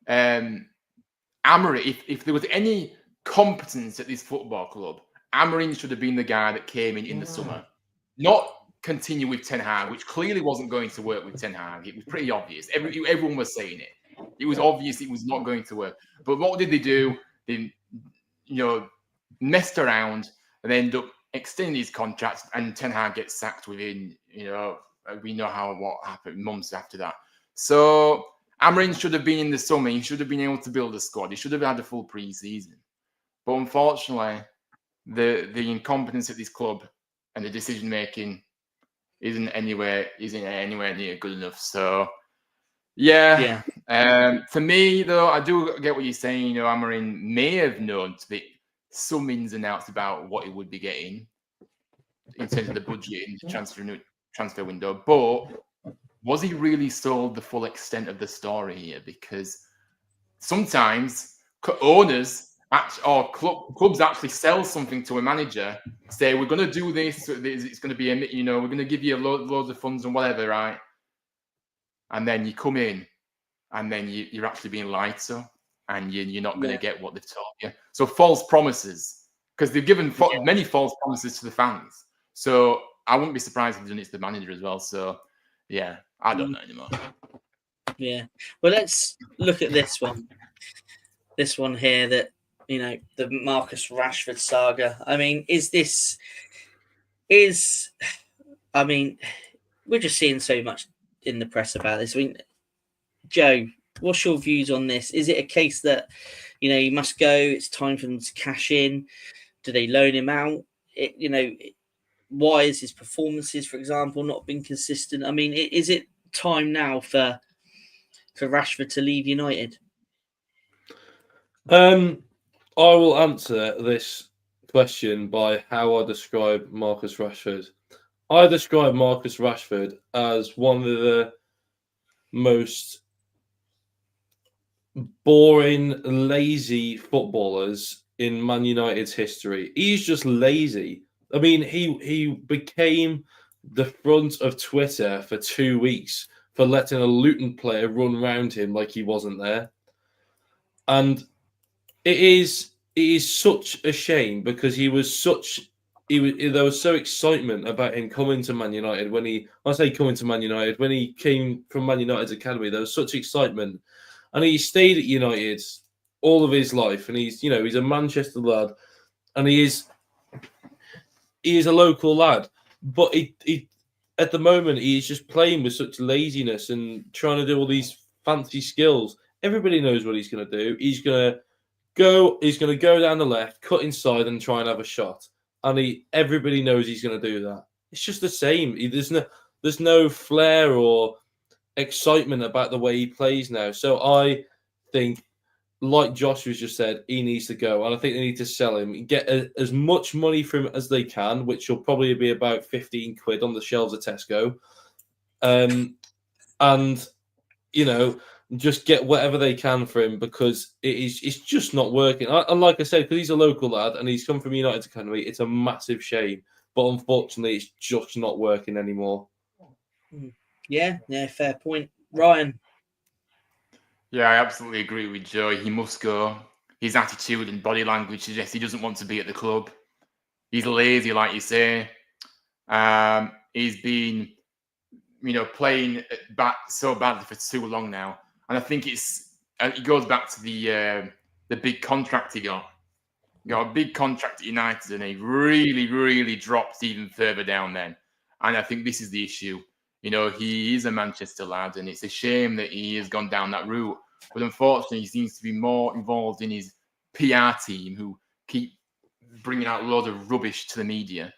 Amorim, if there was any competence at this football club, Amorim should have been the guy that came in the summer, not continue with Ten Hag, which clearly wasn't going to work with Ten Hag. It was pretty obvious. Everyone was saying it. It was obvious it was not going to work. But what did they do? They, messed around and ended up extending his contract, and Ten Hag gets sacked within, we know what happened months after that. So Amorim should have been in the summer. He should have been able to build a squad. He should have had a full pre-season. But unfortunately, the incompetence at this club and the decision making isn't anywhere near good enough. So for me though, I do get what you're saying. Amorim may have known to be some ins and outs about what he would be getting in terms of the budget and the transfer window, but was he really sold the full extent of the story here? Because sometimes owners or clubs actually sell something to a manager, say we're going to do this, it's going to be we're going to give you loads of funds and whatever, right? And then you come in, and then you're actually being lied to, and you're not going to get what they've told you. So false promises, because they've given many false promises to the fans. So I wouldn't be surprised if they've done it to the manager as well. So I don't know anymore. Yeah. Well, let's look at this one. This one here, that the Marcus Rashford saga. We're just seeing so much in the press about this. Joe, what's your views on this? Is it a case that, he must go, it's time for them to cash in? Do they loan him out? Why is his performances, for example, not been consistent? Is it time now for Rashford to leave United? I will answer this question by how I describe Marcus Rashford. I describe Marcus Rashford as one of the most boring, lazy footballers in Man United's history. He's just lazy. He became the front of Twitter for 2 weeks for letting a Luton player run around him like he wasn't there. And it is such a shame, because there was so excitement about him coming to Man United. When he came from Man United's academy, there was such excitement, and he stayed at United all of his life. And he's a Manchester lad, and he is a local lad. But he at the moment he's just playing with such laziness and trying to do all these fancy skills. Everybody knows what he's going to do. He's going to go down the left, cut inside, and try and have a shot. And everybody knows he's going to do that. It's just the same. There's no flair or excitement about the way he plays now. So I think, like Josh has just said, he needs to go. And I think they need to sell him, get as much money from him as they can, which will probably be about 15 quid on the shelves at Tesco. and just get whatever they can for him, because it's just not working. And like I said, because he's a local lad and he's come from United Academy, it's a massive shame. But unfortunately, it's just not working anymore. Yeah, fair point. Ryan? Yeah, I absolutely agree with Joe. He must go. His attitude and body language suggests he doesn't want to be at the club. He's lazy, like you say. He's been, playing back so badly for too long now, and I think it goes back to the big contract he got. He got a big contract at United, and he really, really dropped even further down then. And I think this is the issue. He is a Manchester lad, and it's a shame that he has gone down that route. But unfortunately, he seems to be more involved in his PR team, who keep bringing out loads of rubbish to the media,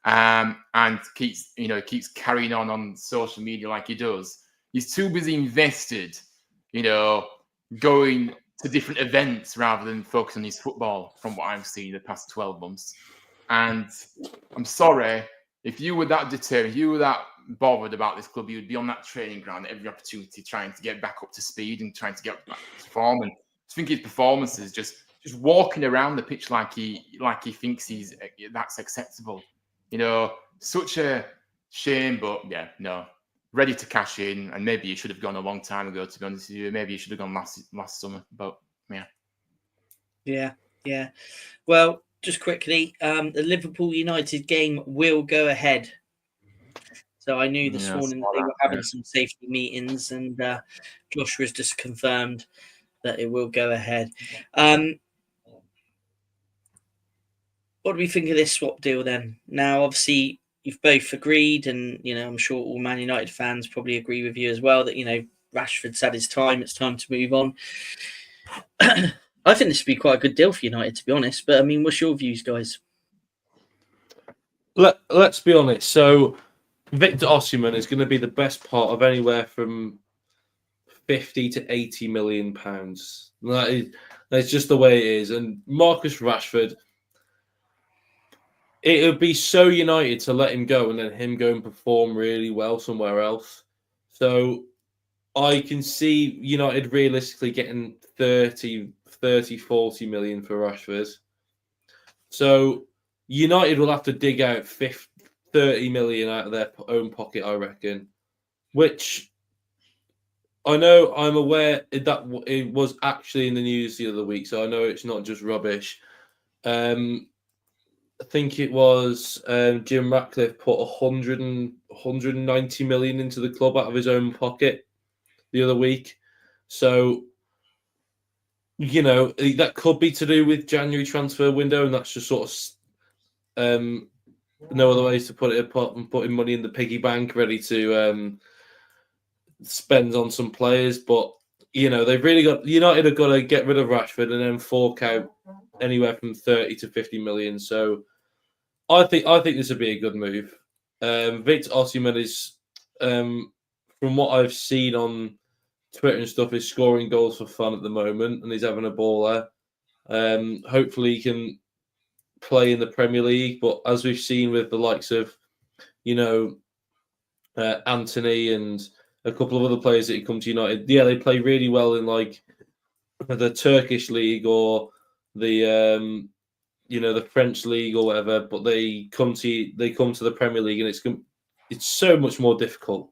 and keeps carrying on social media like he does. He's too busy invested, going to different events rather than focus on his football, from what I've seen the past 12 months. And I'm sorry, if you were that determined, if you were that bothered about this club, you would be on that training ground at every opportunity, trying to get back up to speed and trying to get back to form. And I think his performances, just walking around the pitch like he thinks that's acceptable. Such a shame. But yeah, no, ready to cash in, and maybe he should have gone a long time ago. To be honest with you, maybe he should have gone last summer. But yeah. Well, just quickly, the Liverpool United game will go ahead. So I knew this morning that they were having some safety meetings, and Josh was just confirmed that it will go ahead. What do we think of this swap deal then? Now, obviously, you've both agreed, and I'm sure all Man United fans probably agree with you as well, that Rashford's had his time. It's time to move on. I think this would be quite a good deal for United, to be honest. But I mean, what's your views, guys? Let's be honest. So Victor Osimhen is going to be the best part of anywhere from 50 to 80 million pounds. That's just the way it is. And Marcus Rashford, it would be so United to let him go and then him go and perform really well somewhere else. So I can see United realistically getting 30, 40 million for Rashford. So United will have to dig out 30 million out of their own pocket, I reckon, which I'm aware that it was actually in the news the other week, so I know it's not just rubbish. I think it was Jim Ratcliffe put 190 million into the club out of his own pocket the other week. So, that could be to do with January transfer window, and that's just sort of no other ways to put it apart from putting money in the piggy bank ready to spend on some players. But, they've really got, United have got to get rid of Rashford and then fork out anywhere from 30 to 50 million. So I think this would be a good move. Victor Osimhen is, from what I've seen on Twitter and stuff, is scoring goals for fun at the moment, and he's having a ball there. Hopefully he can play in the Premier League, but as we've seen with the likes of, Anthony and a couple of other players that come to United, they play really well in like the Turkish league or the the French league or whatever, but they come to the Premier League, and it's so much more difficult.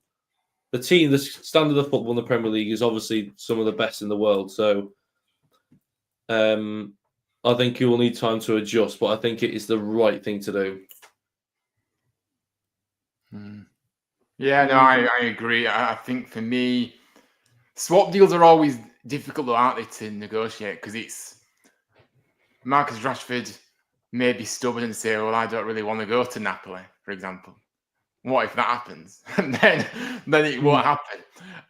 The standard of football in the Premier League is obviously some of the best in the world. So I think you will need time to adjust, but I think it is the right thing to do. Yeah, no, I agree. I think for me, swap deals are always difficult, though, aren't they, to negotiate? Because it's Marcus Rashford may be stubborn and say, well, I don't really want to go to Napoli, for example. What if that happens? And then it won't happen.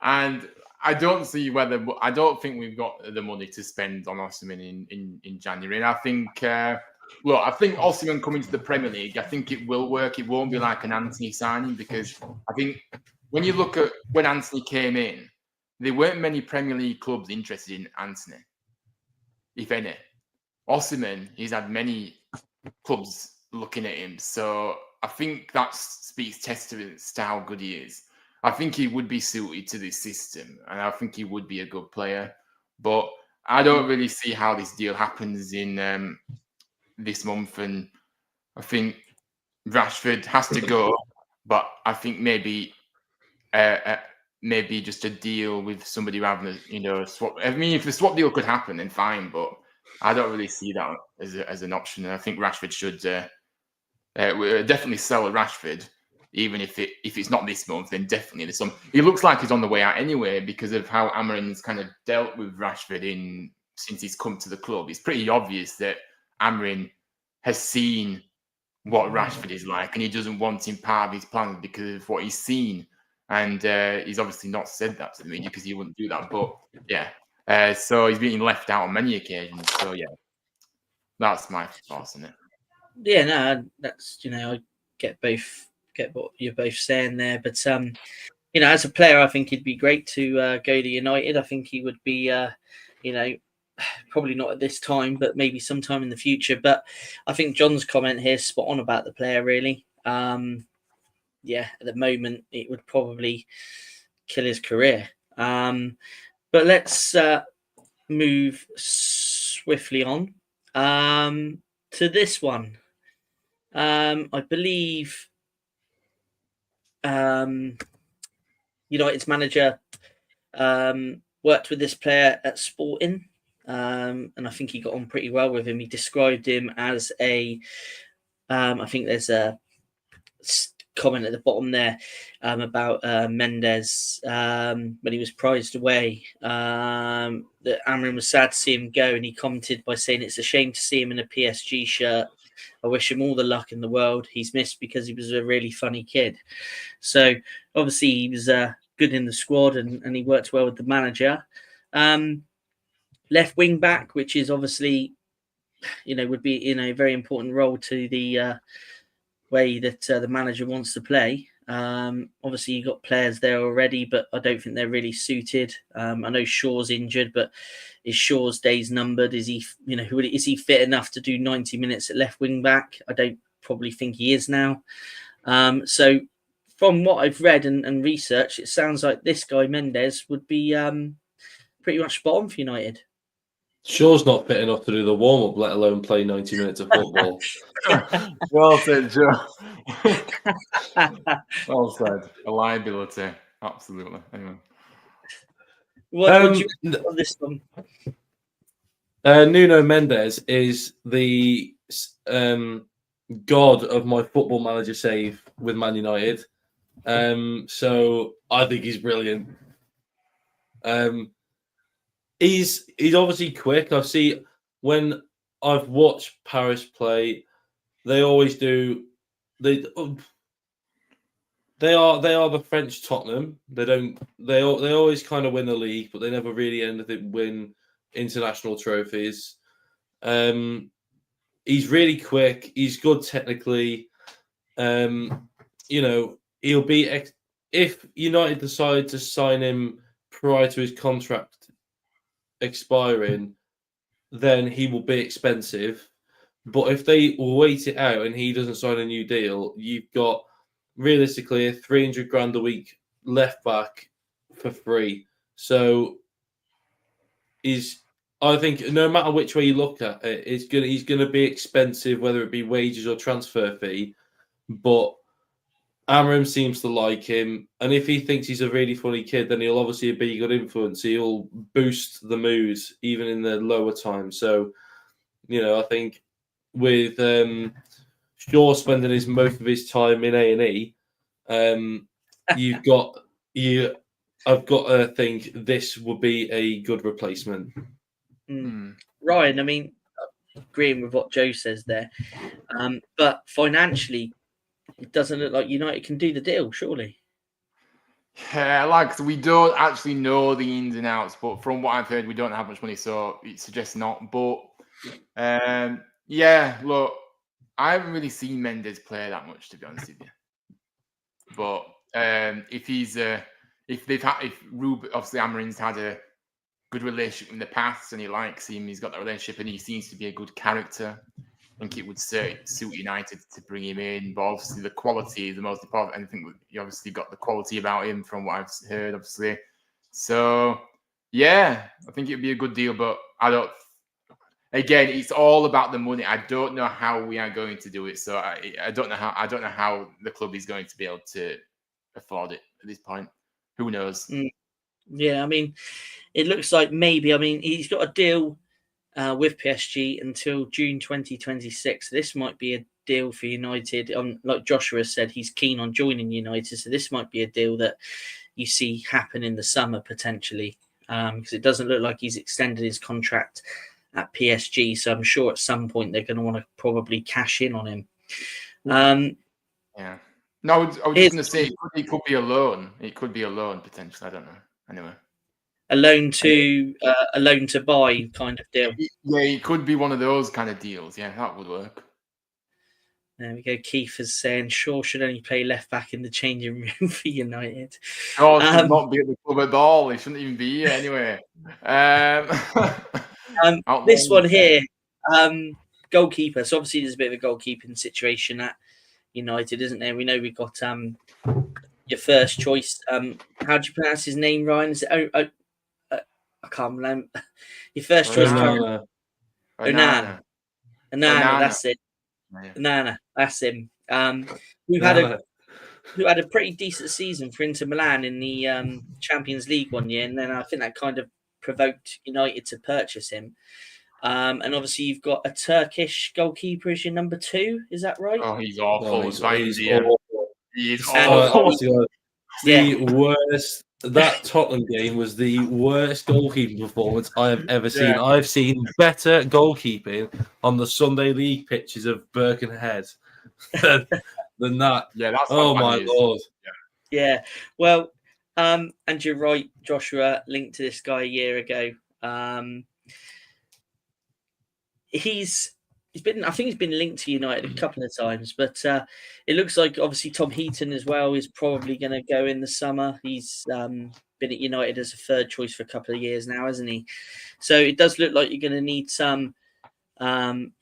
And I don't think we've got the money to spend on Osimhen in January. And I think, I think Osimhen coming to the Premier League, I think it will work. It won't be like an Anthony signing, because I think when you look at when Anthony came in, there weren't many Premier League clubs interested in Anthony, if any. Osimhen, he's had many clubs looking at him. So I think that speaks testaments to how good he is. I think he would be suited to this system, and I think he would be a good player. But I don't really see how this deal happens in this month, and I think Rashford has to go. But I think maybe just a deal with somebody rather than swap. I mean, if the swap deal could happen, then fine. But I don't really see that as an option. And I think Rashford should definitely sell Rashford. Even if it's not this month, then definitely this month. He looks like he's on the way out anyway because of how Amorim's kind of dealt with Rashford since he's come to the club. It's pretty obvious that Amorim has seen what Rashford is like, and he doesn't want him part of his plan because of what he's seen. And he's obviously not said that to the media because he wouldn't do that. But yeah, so he's being left out on many occasions. So yeah, that's my thoughts on it. Yeah, no, that's I get what you're both saying there, but as a player, I think he'd be great to go to United. I think he would be, probably not at this time, but maybe sometime in the future. But I think John's comment here is spot on about the player, really. At the moment, it would probably kill his career. But let's move swiftly on to this one. I believe United's manager worked with this player at Sporting, and I think he got on pretty well with him. He described him as I think there's a comment at the bottom there about Mendes when he was prized away, that Amorim was sad to see him go, and he commented by saying it's a shame to see him in a PSG shirt. I wish him all the luck in the world. He's missed because he was a really funny kid. So obviously he was good in the squad and he worked well with the manager. Left wing back, which is obviously, would be a very important role to the way that the manager wants to play. Obviously you got players there already, but I don't think they're really suited. I know Shaw's injured, but is Shaw's days numbered? Is he, is he fit enough to do 90 minutes at left wing back? I don't probably think he is now. So from what I've read and researched, it sounds like this guy Mendes would be pretty much spot on for United. Shaw's not fit enough to do the warm up, let alone play 90 minutes of football. Well said, Joe. Well said. A liability, absolutely. Anyway. What do you think on this one? Nuno Mendes is the god of my football manager save with Man United. So I think he's brilliant. He's obviously quick. I see when I've watched Paris play, they always do. They are the French Tottenham. They always kind of win the league, but they never really win international trophies. He's really quick. He's good technically. He'll be if United decide to sign him prior to his contract expiring, then he will be expensive. But if they wait it out and he doesn't sign a new deal, you've got realistically a 300 grand a week left back for free. So I think no matter which way you look at it, he's gonna be expensive, whether it be wages or transfer fee. But Amorim seems to like him, and if he thinks he's a really funny kid, then he'll obviously be a good influence. He'll boost the mood even in the lower times. So, I think with Shaw spending most of his time in A&E, I've got to think this would be a good replacement. Ryan, I mean, agreeing with what Joe says there, but financially, it doesn't look like United can do the deal, surely. Yeah, we don't actually know the ins and outs, but from what I've heard, we don't have much money, so it suggests not. But look, I haven't really seen Mendes play that much, to be honest with you. But obviously Amorim's had a good relationship in the past, and he likes him. He's got that relationship, and he seems to be a good character. think it would suit United to bring him in. But obviously, the quality is the most important. I think you obviously got the quality about him from what I've heard, obviously. So, yeah, I think it'd be a good deal. But I don't. Again, it's all about the money. I don't know how we are going to do it. So I don't know how the club is going to be able to afford it at this point. Who knows? Yeah, I mean, it looks like maybe. I mean, he's got a deal with PSG until June 2026. This might be a deal for United. Like Joshua said, he's keen on joining United, so this might be a deal that you see happen in the summer potentially, because it doesn't look like he's extended his contract at PSG. So I'm sure at some point they're going to want to probably cash in on him. Yeah. No, I was just going to say it could be a loan. It could be a loan potentially. I don't know. Anyway. A loan to buy kind of deal. Yeah, it could be one of those kind of deals. Yeah, that would work. There we go. Keith is saying Shaw should only play left back in the changing room for United. Shaw should not be at the club at all. He shouldn't even be here anyway. This one here, goalkeeper. So obviously there's a bit of a goalkeeping situation at United, isn't there? We know we've got your first choice. How do you pronounce his name, Ryan? Is it I can't remember. Your first choice, Onana. That's it. Onana, that's him. Who had a pretty decent season for Inter Milan in the Champions League one year, and then I think that kind of provoked United to purchase him. And obviously you've got a Turkish goalkeeper as your number 2. Is that right? Oh, he's awful. He's awful. He's awful. The worst. That Tottenham game was the worst goalkeeping performance I have ever seen. Yeah. I've seen better goalkeeping on the Sunday League pitches of Birkenhead than that. Yeah, that's oh my lord. Yeah. Well, and you're right, Joshua. Linked to this guy a year ago. He's been linked to United a couple of times, but it looks like obviously Tom Heaton as well is probably going to go in the summer. He's been at United as a third choice for a couple of years now, hasn't he? So it does look like you're going to need some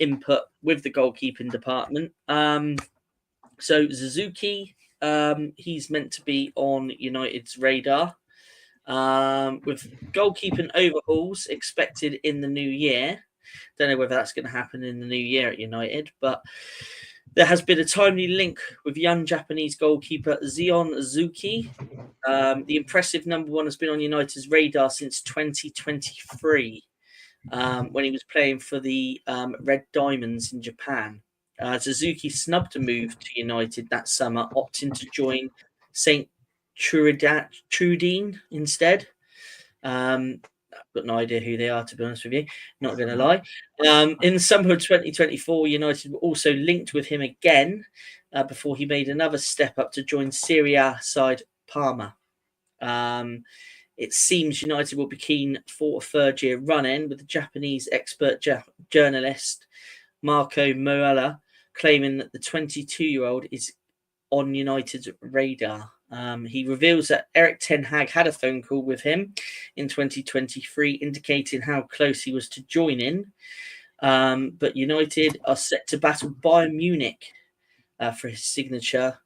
input with the goalkeeping department. So Suzuki, he's meant to be on United's radar with goalkeeping overhauls expected in the new year. Don't know whether that's going to happen in the new year at United, but there has been a timely link with young Japanese goalkeeper Zion Zuki. The impressive number 1 has been on United's radar since 2023 when he was playing for the Red Diamonds in Japan. Suzuki snubbed a move to United that summer, opting to join St. Trudine instead. I've got no idea who they are, to be honest with you. Not going to lie. In the summer of 2024, United were also linked with him again before he made another step up to join Serie A side Parma. It seems United will be keen for a third-year run-in, with the Japanese expert journalist Marco Moella claiming that the 22-year-old is on United's radar. He reveals that Erik ten Hag had a phone call with him in 2023, indicating how close he was to joining. But United are set to battle Bayern Munich for his signature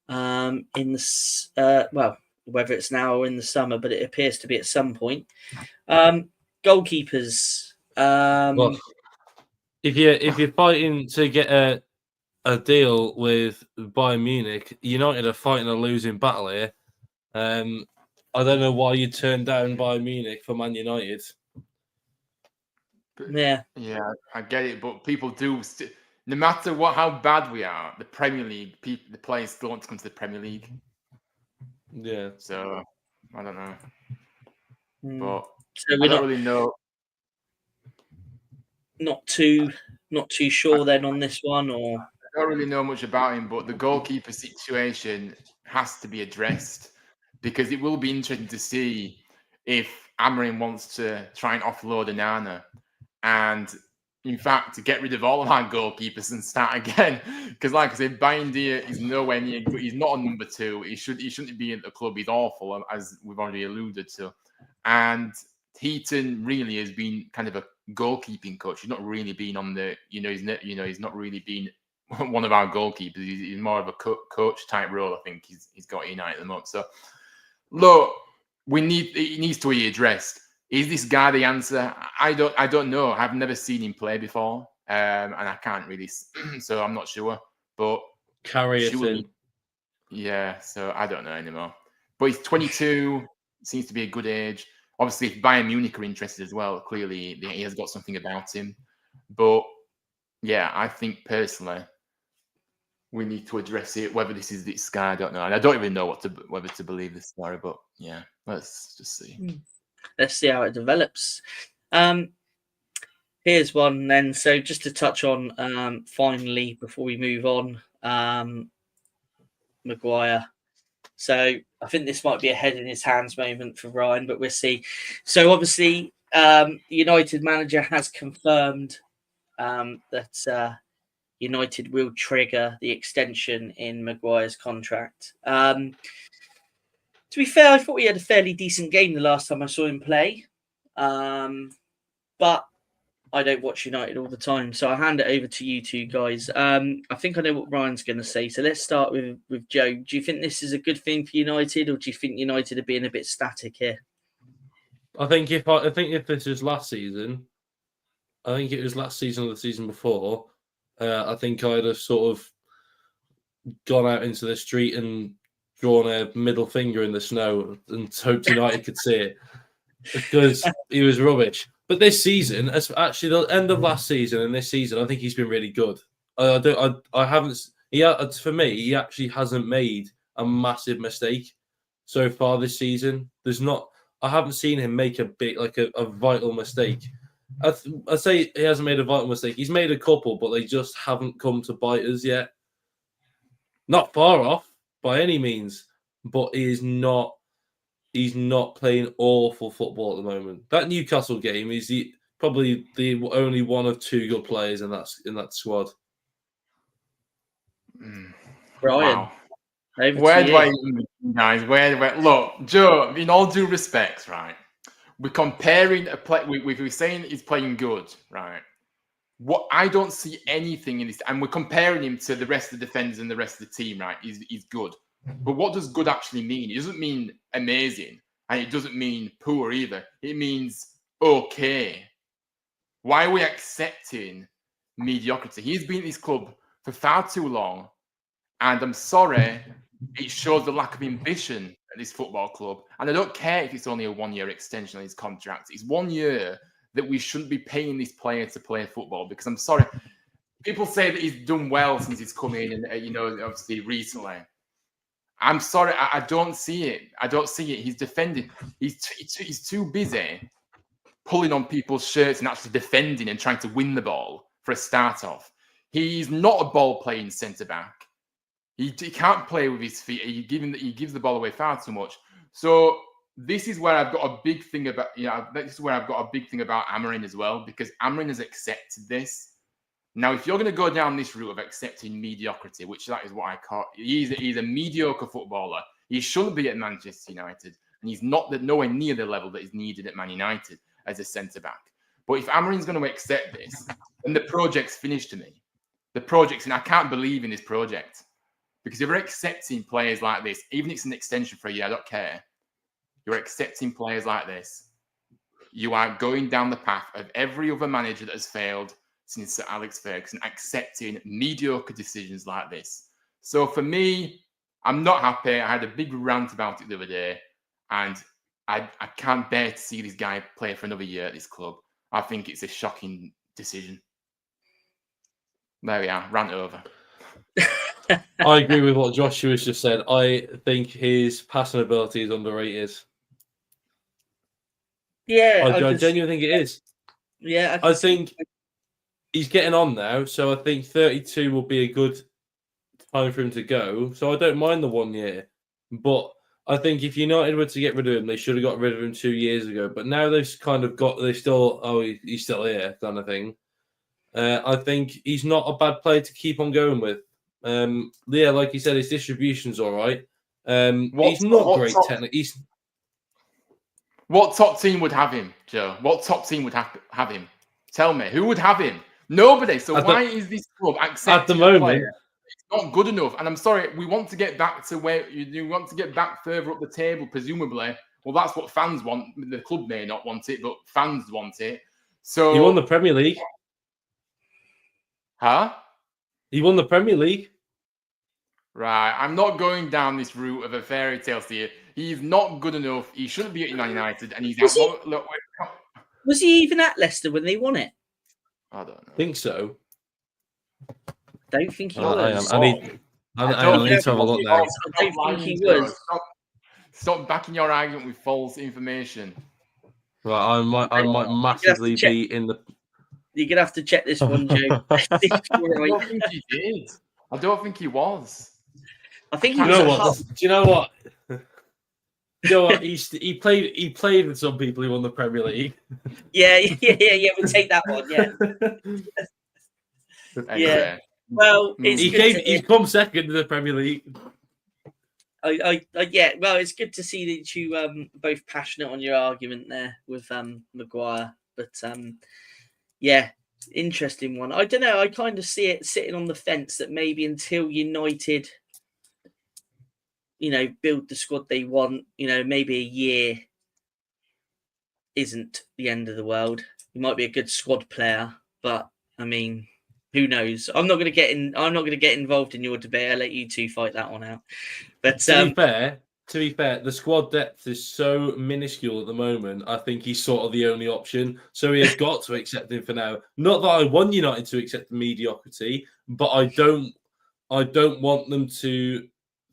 in the whether it's now or in the summer, but it appears to be at some point. Goalkeepers. Well, if you're fighting to get a deal with Bayern Munich, United are fighting a losing battle here. I don't know why you turned down Bayern Munich for Man United. Yeah, I get it, but people do. No matter how bad we are, the Premier League, the players still want to come to the Premier League. Yeah. So I don't know, but so I don't really know. Not too sure then on this one, or I don't really know much about him, but the goalkeeper situation has to be addressed, because it will be interesting to see if Amorim wants to try and offload Onana and, in fact, to get rid of all of our goalkeepers and start again. Because, like I said, Bayendier is nowhere near. He's not a number 2. He shouldn't be at the club. He's awful, as we've already alluded to. And Heaton really has been kind of a goalkeeping coach. He's not really been on the, he's not really been one of our goalkeepers. He's more of a coach type role. I think he's got at United at the moment. So, look, it needs to be addressed. Is this guy the answer? I don't know. I've never seen him play before, and I can't really. So I'm not sure. But carry it in. Yeah. So I don't know anymore. But he's 22. Seems to be a good age. Obviously, if Bayern Munich are interested as well, clearly he has got something about him. But yeah, I think personally we need to address it. Whether this is this guy, I don't know, and I don't even know whether to believe this story. But yeah, let's just see. Let's see how it develops. Here's one then. So just to touch on finally before we move on, Maguire. So I think this might be a head in his hands moment for Ryan, but we'll see. So obviously, United manager has confirmed that United will trigger the extension in Maguire's contract. To be fair, I thought he had a fairly decent game the last time I saw him play. But I don't watch United all the time, so I'll hand it over to you two guys. I think I know what Ryan's going to say, so let's start with Joe. Do you think this is a good thing for United, or do you think United are being a bit static here? I think if this is last season, I think it was last season or the season before, I think I'd have sort of gone out into the street and drawn a middle finger in the snow and hoped United could see it because he was rubbish. But this season, actually the end of last season and this season, I think he's been really good. I haven't. For me, he actually hasn't made a massive mistake so far this season. I haven't seen him make a vital mistake. I'd say he hasn't made a vital mistake. He's made a couple, but they just haven't come to bite us yet. Not far off by any means, but he's not playing awful football at the moment. That Newcastle game is probably the only one of two good players in that squad. Brian, wow. Where do I even, guys? Where? Look, Joe. In all due respect, right? We're comparing a play. We're saying he's playing good, right? What I don't see anything in this, and we're comparing him to the rest of the defenders and the rest of the team, right? He's good, but what does good actually mean? It doesn't mean amazing, and it doesn't mean poor either. It means okay. Why are we accepting mediocrity? He's been at this club for far too long, and I'm sorry, it shows the lack of ambition at this football club. And I don't care if it's only a 1-year extension on his contract. It's 1 year that we shouldn't be paying this player to play football, because I'm sorry, people say that he's done well since he's come in and, obviously recently. I'm sorry, I don't see it. I don't see it. He's defending. He's too busy pulling on people's shirts and actually defending and trying to win the ball for a start off. He's not a ball-playing centre-back. He can't play with his feet. He gives the ball away far too much. So this is where I've got a big thing about, this is where I've got a big thing about Amorim as well, because Amorim has accepted this. Now, if you're going to go down this route of accepting mediocrity, which that is what I call, he's a mediocre footballer. He shouldn't be at Manchester United, and he's nowhere near the level that is needed at Man United as a centre-back. But if Amorim's going to accept this, then the project's finished to me. And I can't believe in this project. Because if you're accepting players like this, even if it's an extension for a year, I don't care. You're accepting players like this. You are going down the path of every other manager that has failed since Sir Alex Ferguson, accepting mediocre decisions like this. So for me, I'm not happy. I had a big rant about it the other day, and I can't bear to see this guy play for another year at this club. I think it's a shocking decision. There we are, rant over. I agree with what Joshua's just said. I think his passing ability is underrated. Yeah, I genuinely think it is. Yeah, I think he's getting on now, so I think 32 will be a good time for him to go. So I don't mind the 1 year, but I think if United were to get rid of him, they should have got rid of him 2 years ago. But now they've kind of he's still here kind of thing. I think he's not a bad player to keep on going with. Yeah, like you said, his distribution's all right. He's not great technically. What top team would have him, Joe? What top team would have him? Tell me, who would have him? Nobody. So why is this club accepting at the moment? Player? It's not good enough. And I'm sorry, we want to get back to where you want to get back further up the table, presumably. Well, that's what fans want. The club may not want it, but fans want it. So he won the Premier League. Huh? He won the Premier League. Right. I'm not going down this route of a fairy tale here. He's not good enough. He shouldn't be at Man United, and he's Was he even at Leicester when they won it? I don't know. I think so. Don't think he was. I need to have a look now. I don't think he was. Stop backing your argument with false information. Right, I might massively be in the. You're gonna have to check this one, Joe. I don't think he did. I don't think he was. I think he Do you know what? Do you know what? He played with some people who won the Premier League. Yeah. We'll take that one. Yeah. Anyway. Yeah. Well, he's come second in the Premier League. Yeah. Well, it's good to see that you both passionate on your argument there with Maguire, but yeah, interesting one. I don't know. I kind of see it sitting on the fence that maybe until United, build the squad they want, maybe a year isn't the end of the world. He might be a good squad player, but I mean, who knows? I'm not going to get involved in your debate. I'll let you two fight that one out. But to be fair, the squad depth is so minuscule at the moment. I think he's sort of the only option. So he has got to accept him for now. Not that I want United to accept the mediocrity, but I don't want them to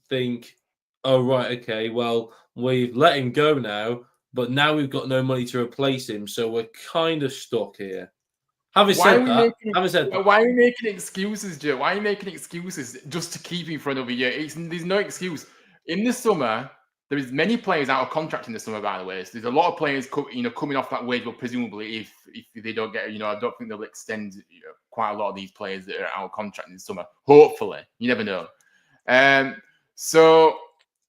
think, oh right, okay, well, we've let him go now, but now we've got no money to replace him, so we're kind of stuck here. Having said that, why are you making excuses, Joe? Why are you making excuses just to keep him for another year? There's no excuse. In the summer, there is many players out of contract in the summer, by the way. So there's a lot of players, coming off that wage. But presumably, if they don't get, I don't think they'll extend quite a lot of these players that are out of contract in the summer. Hopefully, you never know. So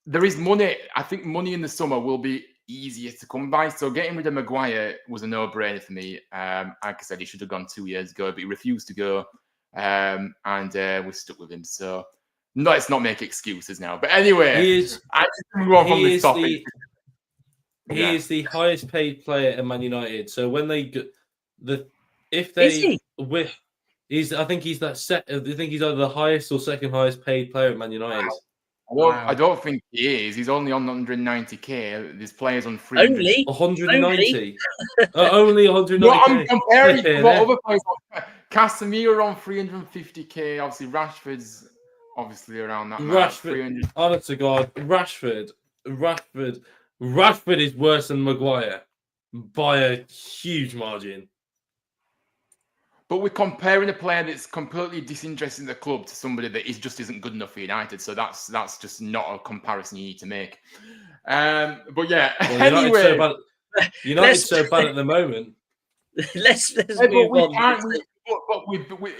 there is money. I think money in the summer will be easier to come by. So getting rid of Maguire was a no-brainer for me. Like I said, he should have gone 2 years ago, but he refused to go, and we're stuck with him. So. No, let's not make excuses now. But anyway, he is the highest paid player at Man United. So when they I think he's either the highest or second highest paid player at Man United. I don't think he is. He's only on 190k. There's players on 300. Only 190. Only 190. No, I'm comparing what other players. Casemiro on 350k. Obviously, Rashford's. Obviously, around that. Rashford, honest to God, Rashford is worse than Maguire by a huge margin. But we're comparing a player that's completely disinterested in the club to somebody that just isn't good enough for United. So that's just not a comparison you need to make. But yeah, well, anyway, United's so bad at the moment. Let's move on. But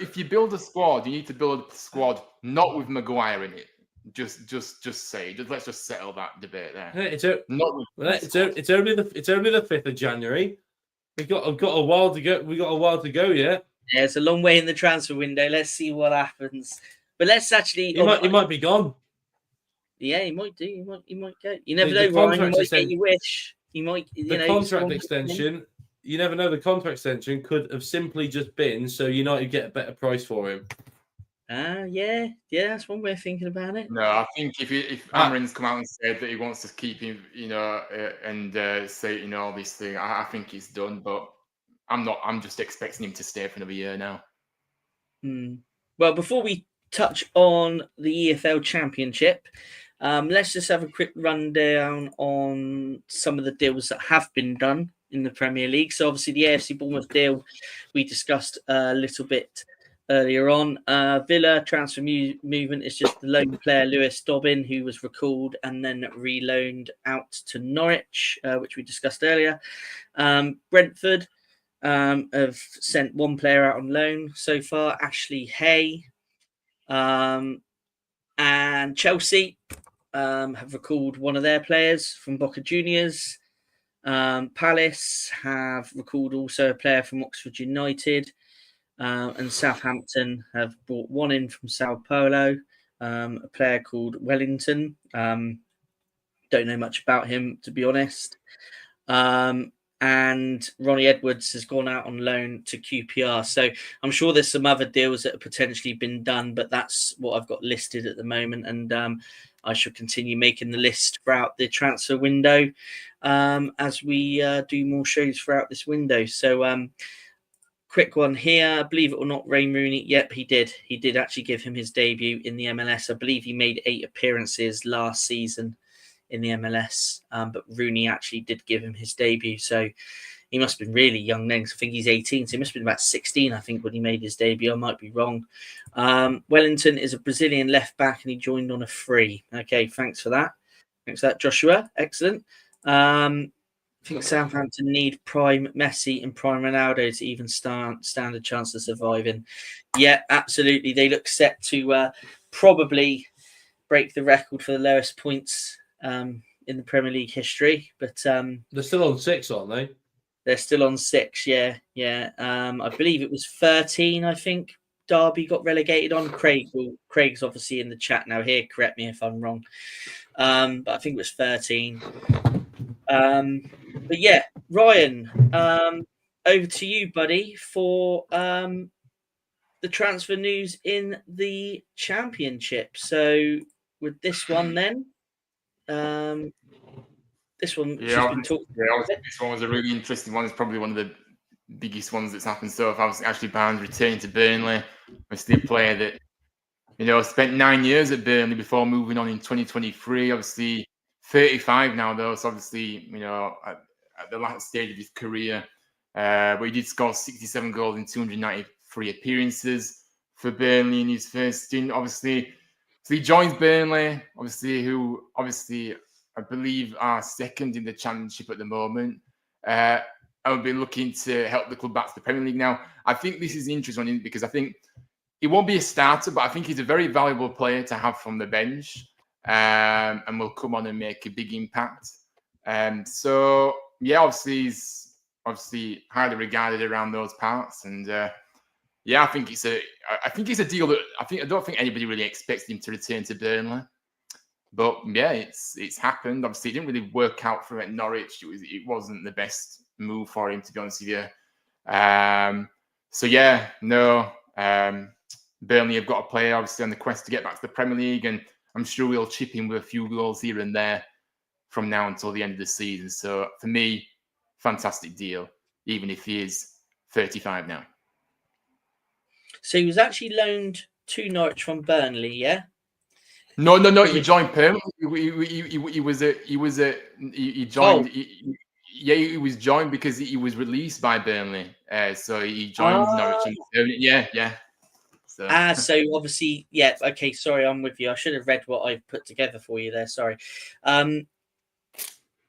if you build a squad, you need to build a squad not with Maguire in it. Let's just settle that debate there. It's only the 5th of January. We've got a while to go. We got a while to go. Yeah, it's a long way in the transfer window. Let's see what happens. But let's actually. He might be gone. Yeah, he might do. He might go. You never know, Ryan. He might get your wish. He might. The contract extension. You never know. The contract extension could have simply just been so United get a better price for him. Yeah, that's one way of thinking about it. No, I think if Amarin's come out and said that he wants to keep him, and say all these things, I think he's done. But I'm not. I'm just expecting him to stay for another year now. Well, before we touch on the EFL Championship, let's just have a quick rundown on some of the deals that have been done in the Premier League. So obviously the AFC Bournemouth deal we discussed a little bit earlier on. Villa transfer movement is just the loan player Lewis Dobbin, who was recalled and then reloaned out to Norwich, which we discussed earlier. Brentford have sent one player out on loan so far, Ashley Hay. And Chelsea have recalled one of their players from Boca Juniors. Palace have recalled also a player from Oxford United, and Southampton have brought one in from Sao Paulo, a player called Wellington. Don't know much about him, to be honest. And Ronnie Edwards has gone out on loan to QPR. So I'm sure there's some other deals that have potentially been done, but that's what I've got listed at the moment. And I shall continue making the list throughout the transfer window as we do more shows throughout this window. So quick one here. Believe it or not, Wayne Rooney. Yep, he did. He did actually give him his debut in the MLS. I believe he made 8 appearances last season in the MLS, but Rooney actually did give him his debut. So he must have been really young then, 'cause I think he's 18. So he must have been about 16, I think, when he made his debut. I might be wrong. Wellington is a Brazilian left back, and he joined on a free. Okay, thanks for that. Thanks for that, Joshua. Excellent. I think Southampton need prime Messi and prime Ronaldo to even stand a chance of surviving. Yeah, absolutely. They look set to probably break the record for the lowest points in the Premier League history. But they're still on 6, aren't they? They're still on 6, yeah. I believe it was 13, I think. Derby got relegated on. Craig's obviously in the chat now here. Correct me if I'm wrong. But I think it was 13. But yeah, Ryan, over to you, buddy, for the transfer news in the Championship. So with this one then, this one just been talked about. This one was a really interesting one. It's probably one of the biggest ones that's happened so far. Ashley Barnes returning to Burnley. Obviously a player that, spent 9 years at Burnley before moving on in 2023. Obviously 35 now, though. So obviously, at the last stage of his career. But he did score 67 goals in 293 appearances for Burnley in his first stint. Obviously, so he joins Burnley, who I believe are second in the Championship at the moment. I will be looking to help the club back to the Premier League now. I think this is an interesting one because I think he won't be a starter, but I think he's a very valuable player to have from the bench, and will come on and make a big impact. So yeah, obviously he's highly regarded around those parts, and I think it's a deal that I don't think anybody really expects him to return to Burnley. But yeah, it's happened. Obviously, it didn't really work out for him at Norwich. It wasn't the best move for him, to be honest with you. Burnley have got a player obviously on the quest to get back to the Premier League, and I'm sure we'll chip in with a few goals here and there from now until the end of the season. So for me, fantastic deal, even if he is 35 now. So he was actually loaned to Norwich from Burnley, yeah? No. He joined permanently. He joined. He was joined because he was released by Burnley. So he joined Norwich. Yeah. So Obviously, yeah. Okay, sorry, I'm with you. I should have read what I put together for you there. Sorry.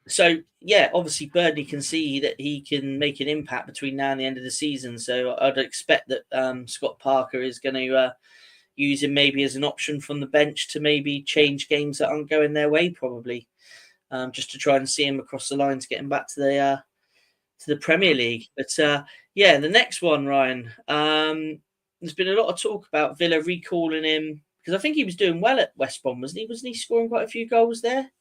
So yeah, obviously Burnley can see that he can make an impact between now and the end of the season. So I'd expect that Scott Parker is going to use him maybe as an option from the bench to maybe change games that aren't going their way, probably, just to try and see him across the line to get him back to the Premier League. But the next one, Ryan. There's been a lot of talk about Villa recalling him because I think he was doing well at West Brom, wasn't he? Wasn't he scoring quite a few goals there?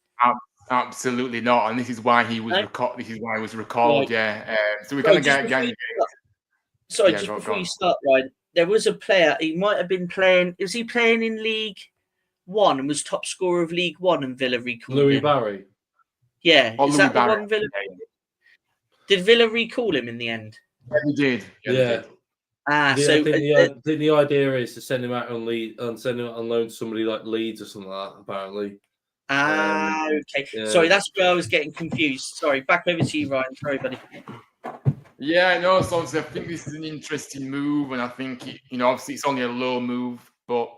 Absolutely not, and this is why he was recalled. This is why he was recalled. Right. Yeah. So we kind of get. Sorry, just before you start, Ryan. There was a player. He might have been playing. Was he playing in League One and was top scorer of League One? And Villa recalled Louis him? Barry. Yeah, is Louis that Barry. The one Villa? Did Villa recall him in the end? Yeah, he did. Yeah. I think the idea is to send him out on loan to somebody like Leeds or something like that. Apparently. Okay. Yeah. Sorry, that's where I was getting confused. Sorry, back over to you, Ryan. Sorry, buddy. Yeah, no. So I think this is an interesting move, and I think obviously it's only a low move, but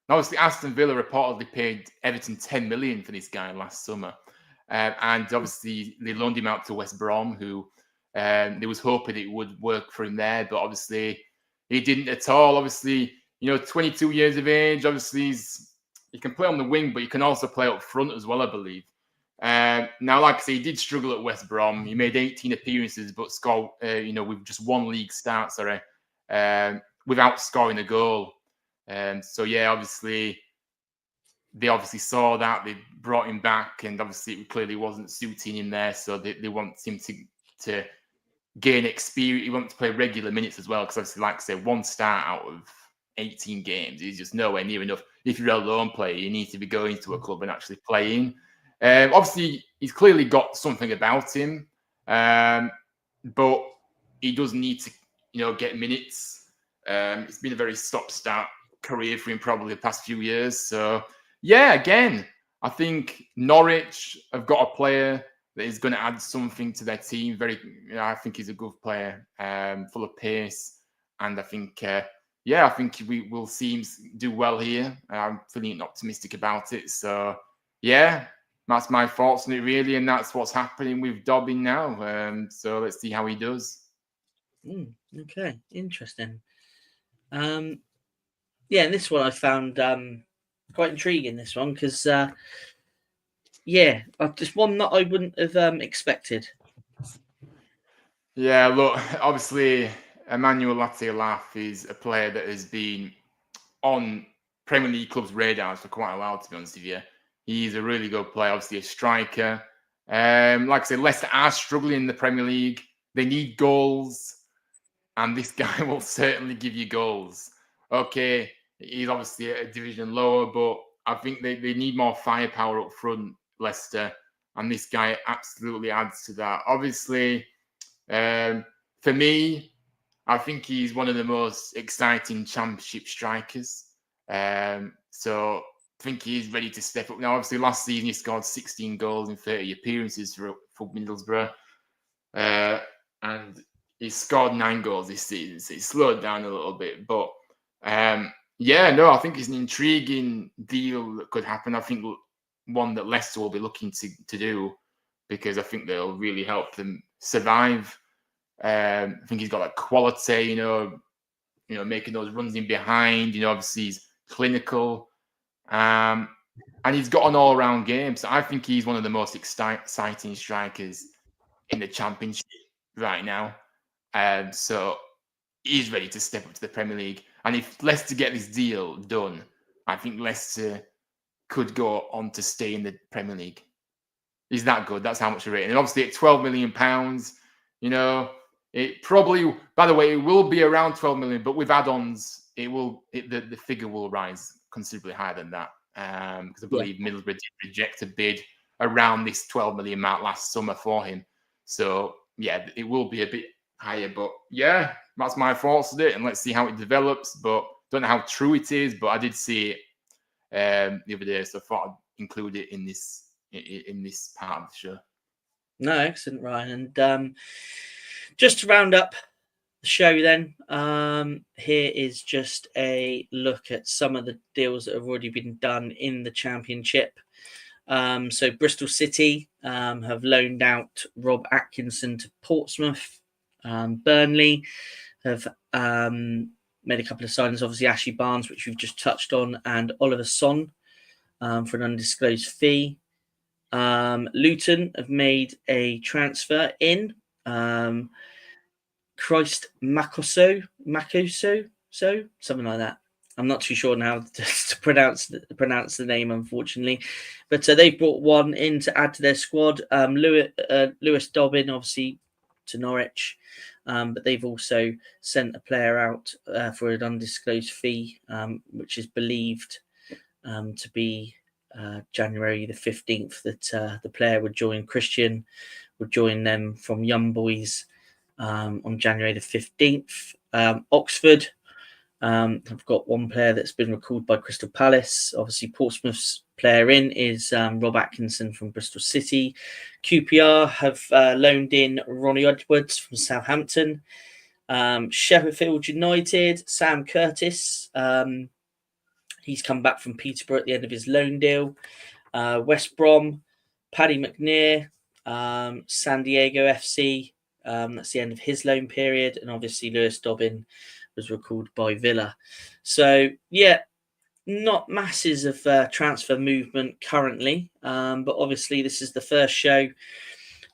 obviously Aston Villa reportedly paid Everton 10 million for this guy last summer, and obviously they loaned him out to West Brom, who they was hoping it would work for him there, but obviously he didn't at all. Obviously, 22 years of age. Obviously, he can play on the wing, but he can also play up front as well, I believe. Now, like I say, he did struggle at West Brom. He made 18 appearances, but scored, with just one league start, without scoring a goal. So yeah, they obviously saw that. They brought him back, and obviously it clearly wasn't suiting him there. So they want him to gain experience. He wants to play regular minutes as well, because obviously, like I say, one start out of 18 games is just nowhere near enough. If you're a loan player, you need to be going to a club and actually playing. Obviously, he's clearly got something about him, but he does need to, get minutes. It's been a very stop-start career for him probably the past few years. So, yeah, again, I think Norwich have got a player that is going to add something to their team. I think he's a good player, full of pace, and I think, I think we will see him do well here. I'm feeling optimistic about it. So, yeah, that's my thoughts on it, really, and that's what's happening with Dobbin now. So let's see how he does. Okay, interesting. And this one I found quite intriguing. This one because, just one that I wouldn't have expected. Yeah, look, obviously, Emmanuel Latte-Laff is a player that has been on Premier League clubs' radars for quite a while, to be honest with you. He's a really good player, obviously a striker. Like I said, Leicester are struggling in the Premier League. They need goals, and this guy will certainly give you goals. Okay, he's obviously a division lower, but I think they need more firepower up front, Leicester, and this guy absolutely adds to that. Obviously, for me, I think he's one of the most exciting Championship strikers. So I think he's ready to step up. Now, obviously, last season he scored 16 goals in 30 appearances for Middlesbrough. And he scored 9 goals this season, so he slowed down a little bit. But, I think it's an intriguing deal that could happen. I think one that Leicester will be looking to do, because I think they'll really help them survive. I think he's got that quality, making those runs in behind. Obviously he's clinical, and he's got an all-round game. So I think he's one of the most exciting strikers in the Championship right now. So he's ready to step up to the Premier League. And if Leicester get this deal done, I think Leicester could go on to stay in the Premier League. He's that good. That's how much they're rating. And obviously at £12 million, it probably, by the way, it will be around 12 million, but with add-ons, the figure will rise considerably higher than that. Because I believe Middlesbrough did reject a bid around this 12 million mark last summer for him. So, yeah, it will be a bit higher. But, yeah, that's my thoughts on it. And let's see how it develops. But don't know how true it is, but I did see it the other day. So I thought I'd include it in this part of the show. No, excellent, Ryan. And just to round up the show then, here is just a look at some of the deals that have already been done in the Championship. So Bristol City have loaned out Rob Atkinson to Portsmouth. Burnley have made a couple of signings, obviously Ashley Barnes, which we've just touched on, and Oliver Son for an undisclosed fee. Luton have made a transfer in. Christ Makoso, something like that. I'm not too sure now to pronounce the name, unfortunately. But they brought one in to add to their squad. Lewis Dobbin, obviously, to Norwich. But they've also sent a player out for an undisclosed fee, which is believed to be January the 15th, that the player would join. Christian would join them from Young Boys on January the 15th. Oxford have got one player that's been recalled by Crystal Palace. Obviously, Portsmouth's player in is Rob Atkinson from Bristol City. QPR have loaned in Ronnie Edwards from Southampton. Sheffield United, Sam Curtis. He's come back from Peterborough at the end of his loan deal. West Brom, Paddy McNair, San Diego FC. That's the end of his loan period. And obviously Lewis Dobbin was recalled by Villa. So, yeah, not masses of transfer movement currently, but obviously this is the first show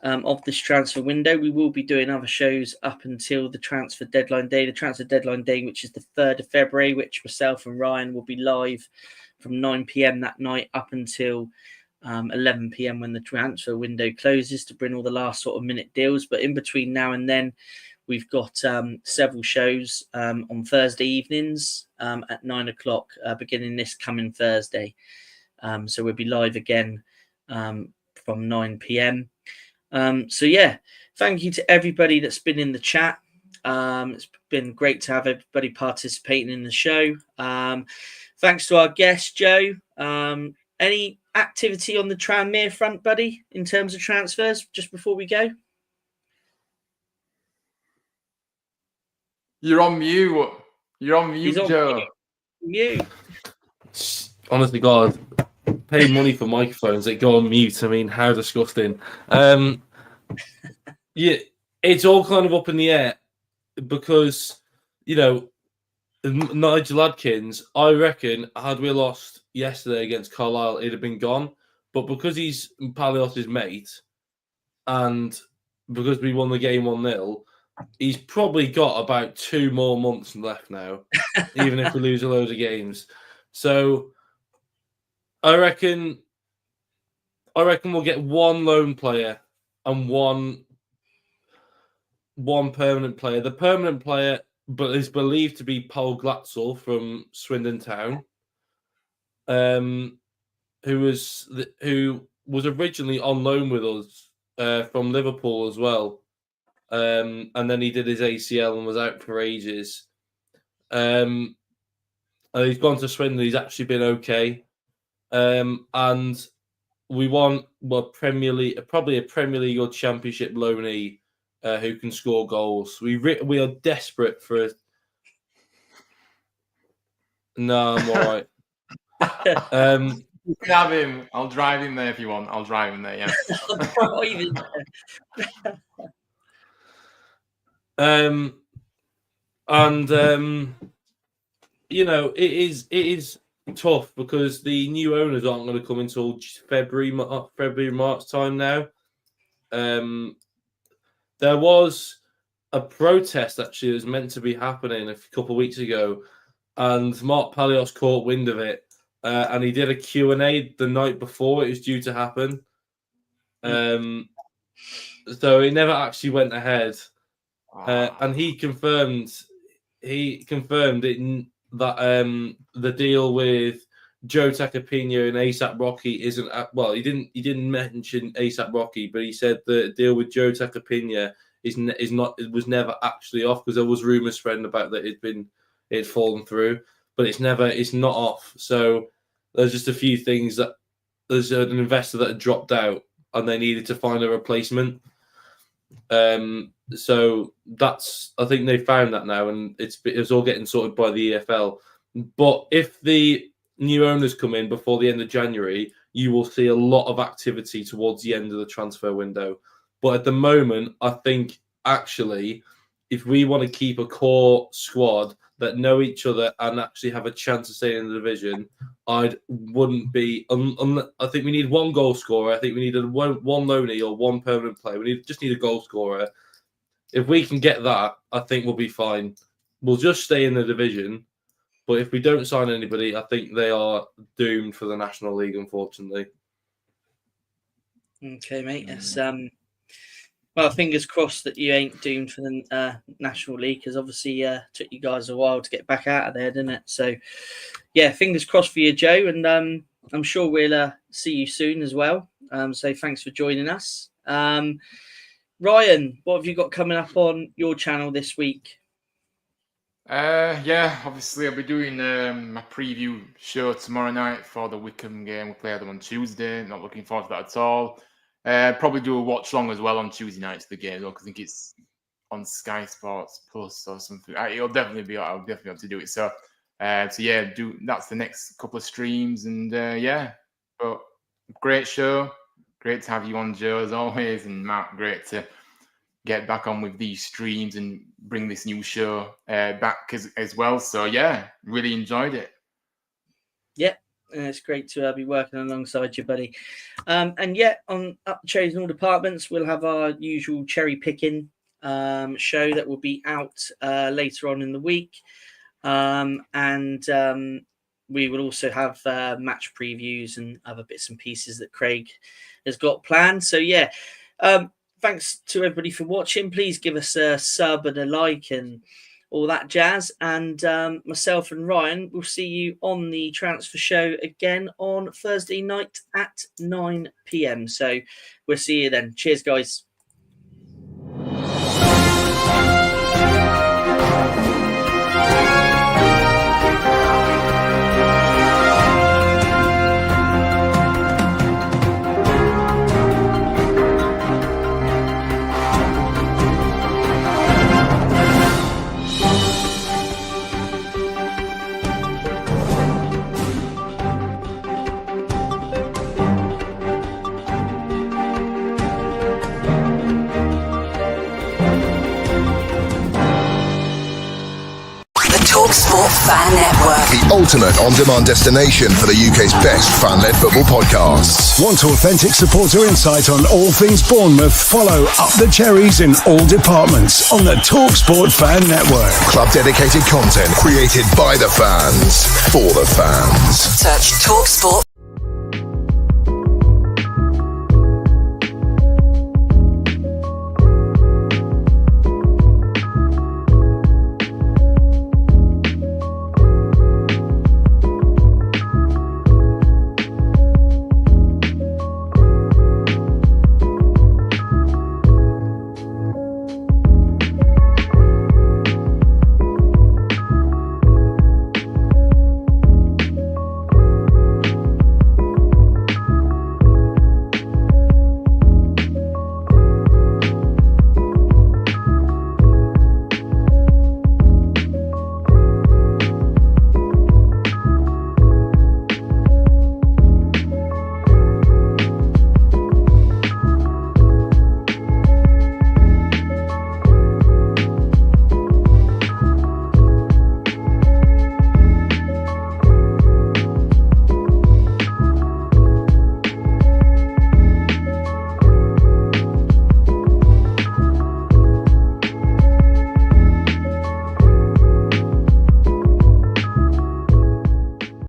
of this transfer window. We will be doing other shows up until the transfer deadline day. The transfer deadline day, which is the 3rd of February, which myself and Ryan will be live from 9 p.m. that night up until 11 p.m. when the transfer window closes to bring all the last sort of minute deals. But in between now and then, we've got several shows on Thursday evenings at 9 o'clock, beginning this coming Thursday. So we'll be live again from 9 p.m. So yeah, thank you to everybody that's been in the chat. It's been great to have everybody participating in the show. Thanks to our guest, Joe. Any activity on the Tranmere front, buddy, in terms of transfers, just before we go? You're on mute. You're on mute, Joe. Mute. Honestly, God, pay money for microphones that go on mute. I mean, how disgusting. Yeah, it's all kind of up in the air because, you know, Nigel Adkins, I reckon, had we lost yesterday against Carlisle, it'd have been gone. But because he's Palios' mate and because we won the game 1-0, he's probably got about 2 more months left now, even if we lose a load of games. So I reckon we'll get 1 loan player and one permanent player. The permanent player is believed to be Paul Glatzel from Swindon Town, who was originally on loan with us from Liverpool as well. And then he did his ACL and was out for ages. And he's gone to Swindon. He's actually been okay. And we want Premier League, probably a Premier League or Championship loanee who can score goals. We are desperate for a... No, I'm all right. You can have him. I'll drive him there if you want. I'll drive him there, yeah. You know, it is tough because the new owners aren't going to come until February, March time now. There was a protest actually that was meant to be happening a couple of weeks ago, and Mark Palios caught wind of it, and he did a Q&A the night before it was due to happen. So it never actually went ahead, and he confirmed it that the deal with Joe Tacopina and ASAP Rocky isn't well. He didn't mention ASAP Rocky, but he said the deal with Joe Tacopina was never actually off because there was rumours spreading about that it had fallen through, but it's not off. So there's just a few things that there's an investor that had dropped out and they needed to find a replacement. So I think they found that now, and it's all getting sorted by the EFL. But if the new owners come in before the end of January, you will see a lot of activity towards the end of the transfer window. But at the moment, I think actually, if we want to keep a core squad that know each other and actually have a chance of staying in the division, I think we need 1 goal scorer. I think we need one loanee or 1 permanent player. We just need a goal scorer. If we can get that, I think we'll be fine. We'll just stay in the division. But if we don't sign anybody, I think they are doomed for the National League, unfortunately. Okay, mate. Yes. Well, fingers crossed that you ain't doomed for the National League, because obviously took you guys a while to get back out of there, didn't it? So, yeah, fingers crossed for you, Joe, and I'm sure we'll see you soon as well. So thanks for joining us. Ryan, what have you got coming up on your channel this week? Yeah, obviously I'll be doing my preview show tomorrow night for the Wickham game. We'll play them on Tuesday. Not looking forward to that at all. Probably do a watch long as well on Tuesday night to the game, because I think it's on Sky Sports Plus or something. I'll definitely have to do it. So yeah, that's the next couple of streams, and yeah. But great show, great to have you on, Joe, as always, and Matt. Great to get back on with these streams and bring this new show back as well. So yeah, really enjoyed it. Yeah, it's great to be working alongside you, buddy. And yeah, on Up the Cherries in all departments, we'll have our usual cherry picking show that will be out later on in the week. And we will also have match previews and other bits and pieces that Craig has got planned. So yeah, thanks to everybody for watching. Please give us a sub and a like and all that jazz. And myself and Ryan will see you on the transfer show again on Thursday night at 9 p.m. So we'll see you then. Cheers, guys. TalkSport Fan Network. The ultimate on-demand destination for the UK's best fan-led football podcasts. Want authentic supporter insight on all things Bournemouth? Follow Up the Cherries in all departments on the TalkSport Fan Network. Club-dedicated content created by the fans, for the fans. Search TalkSport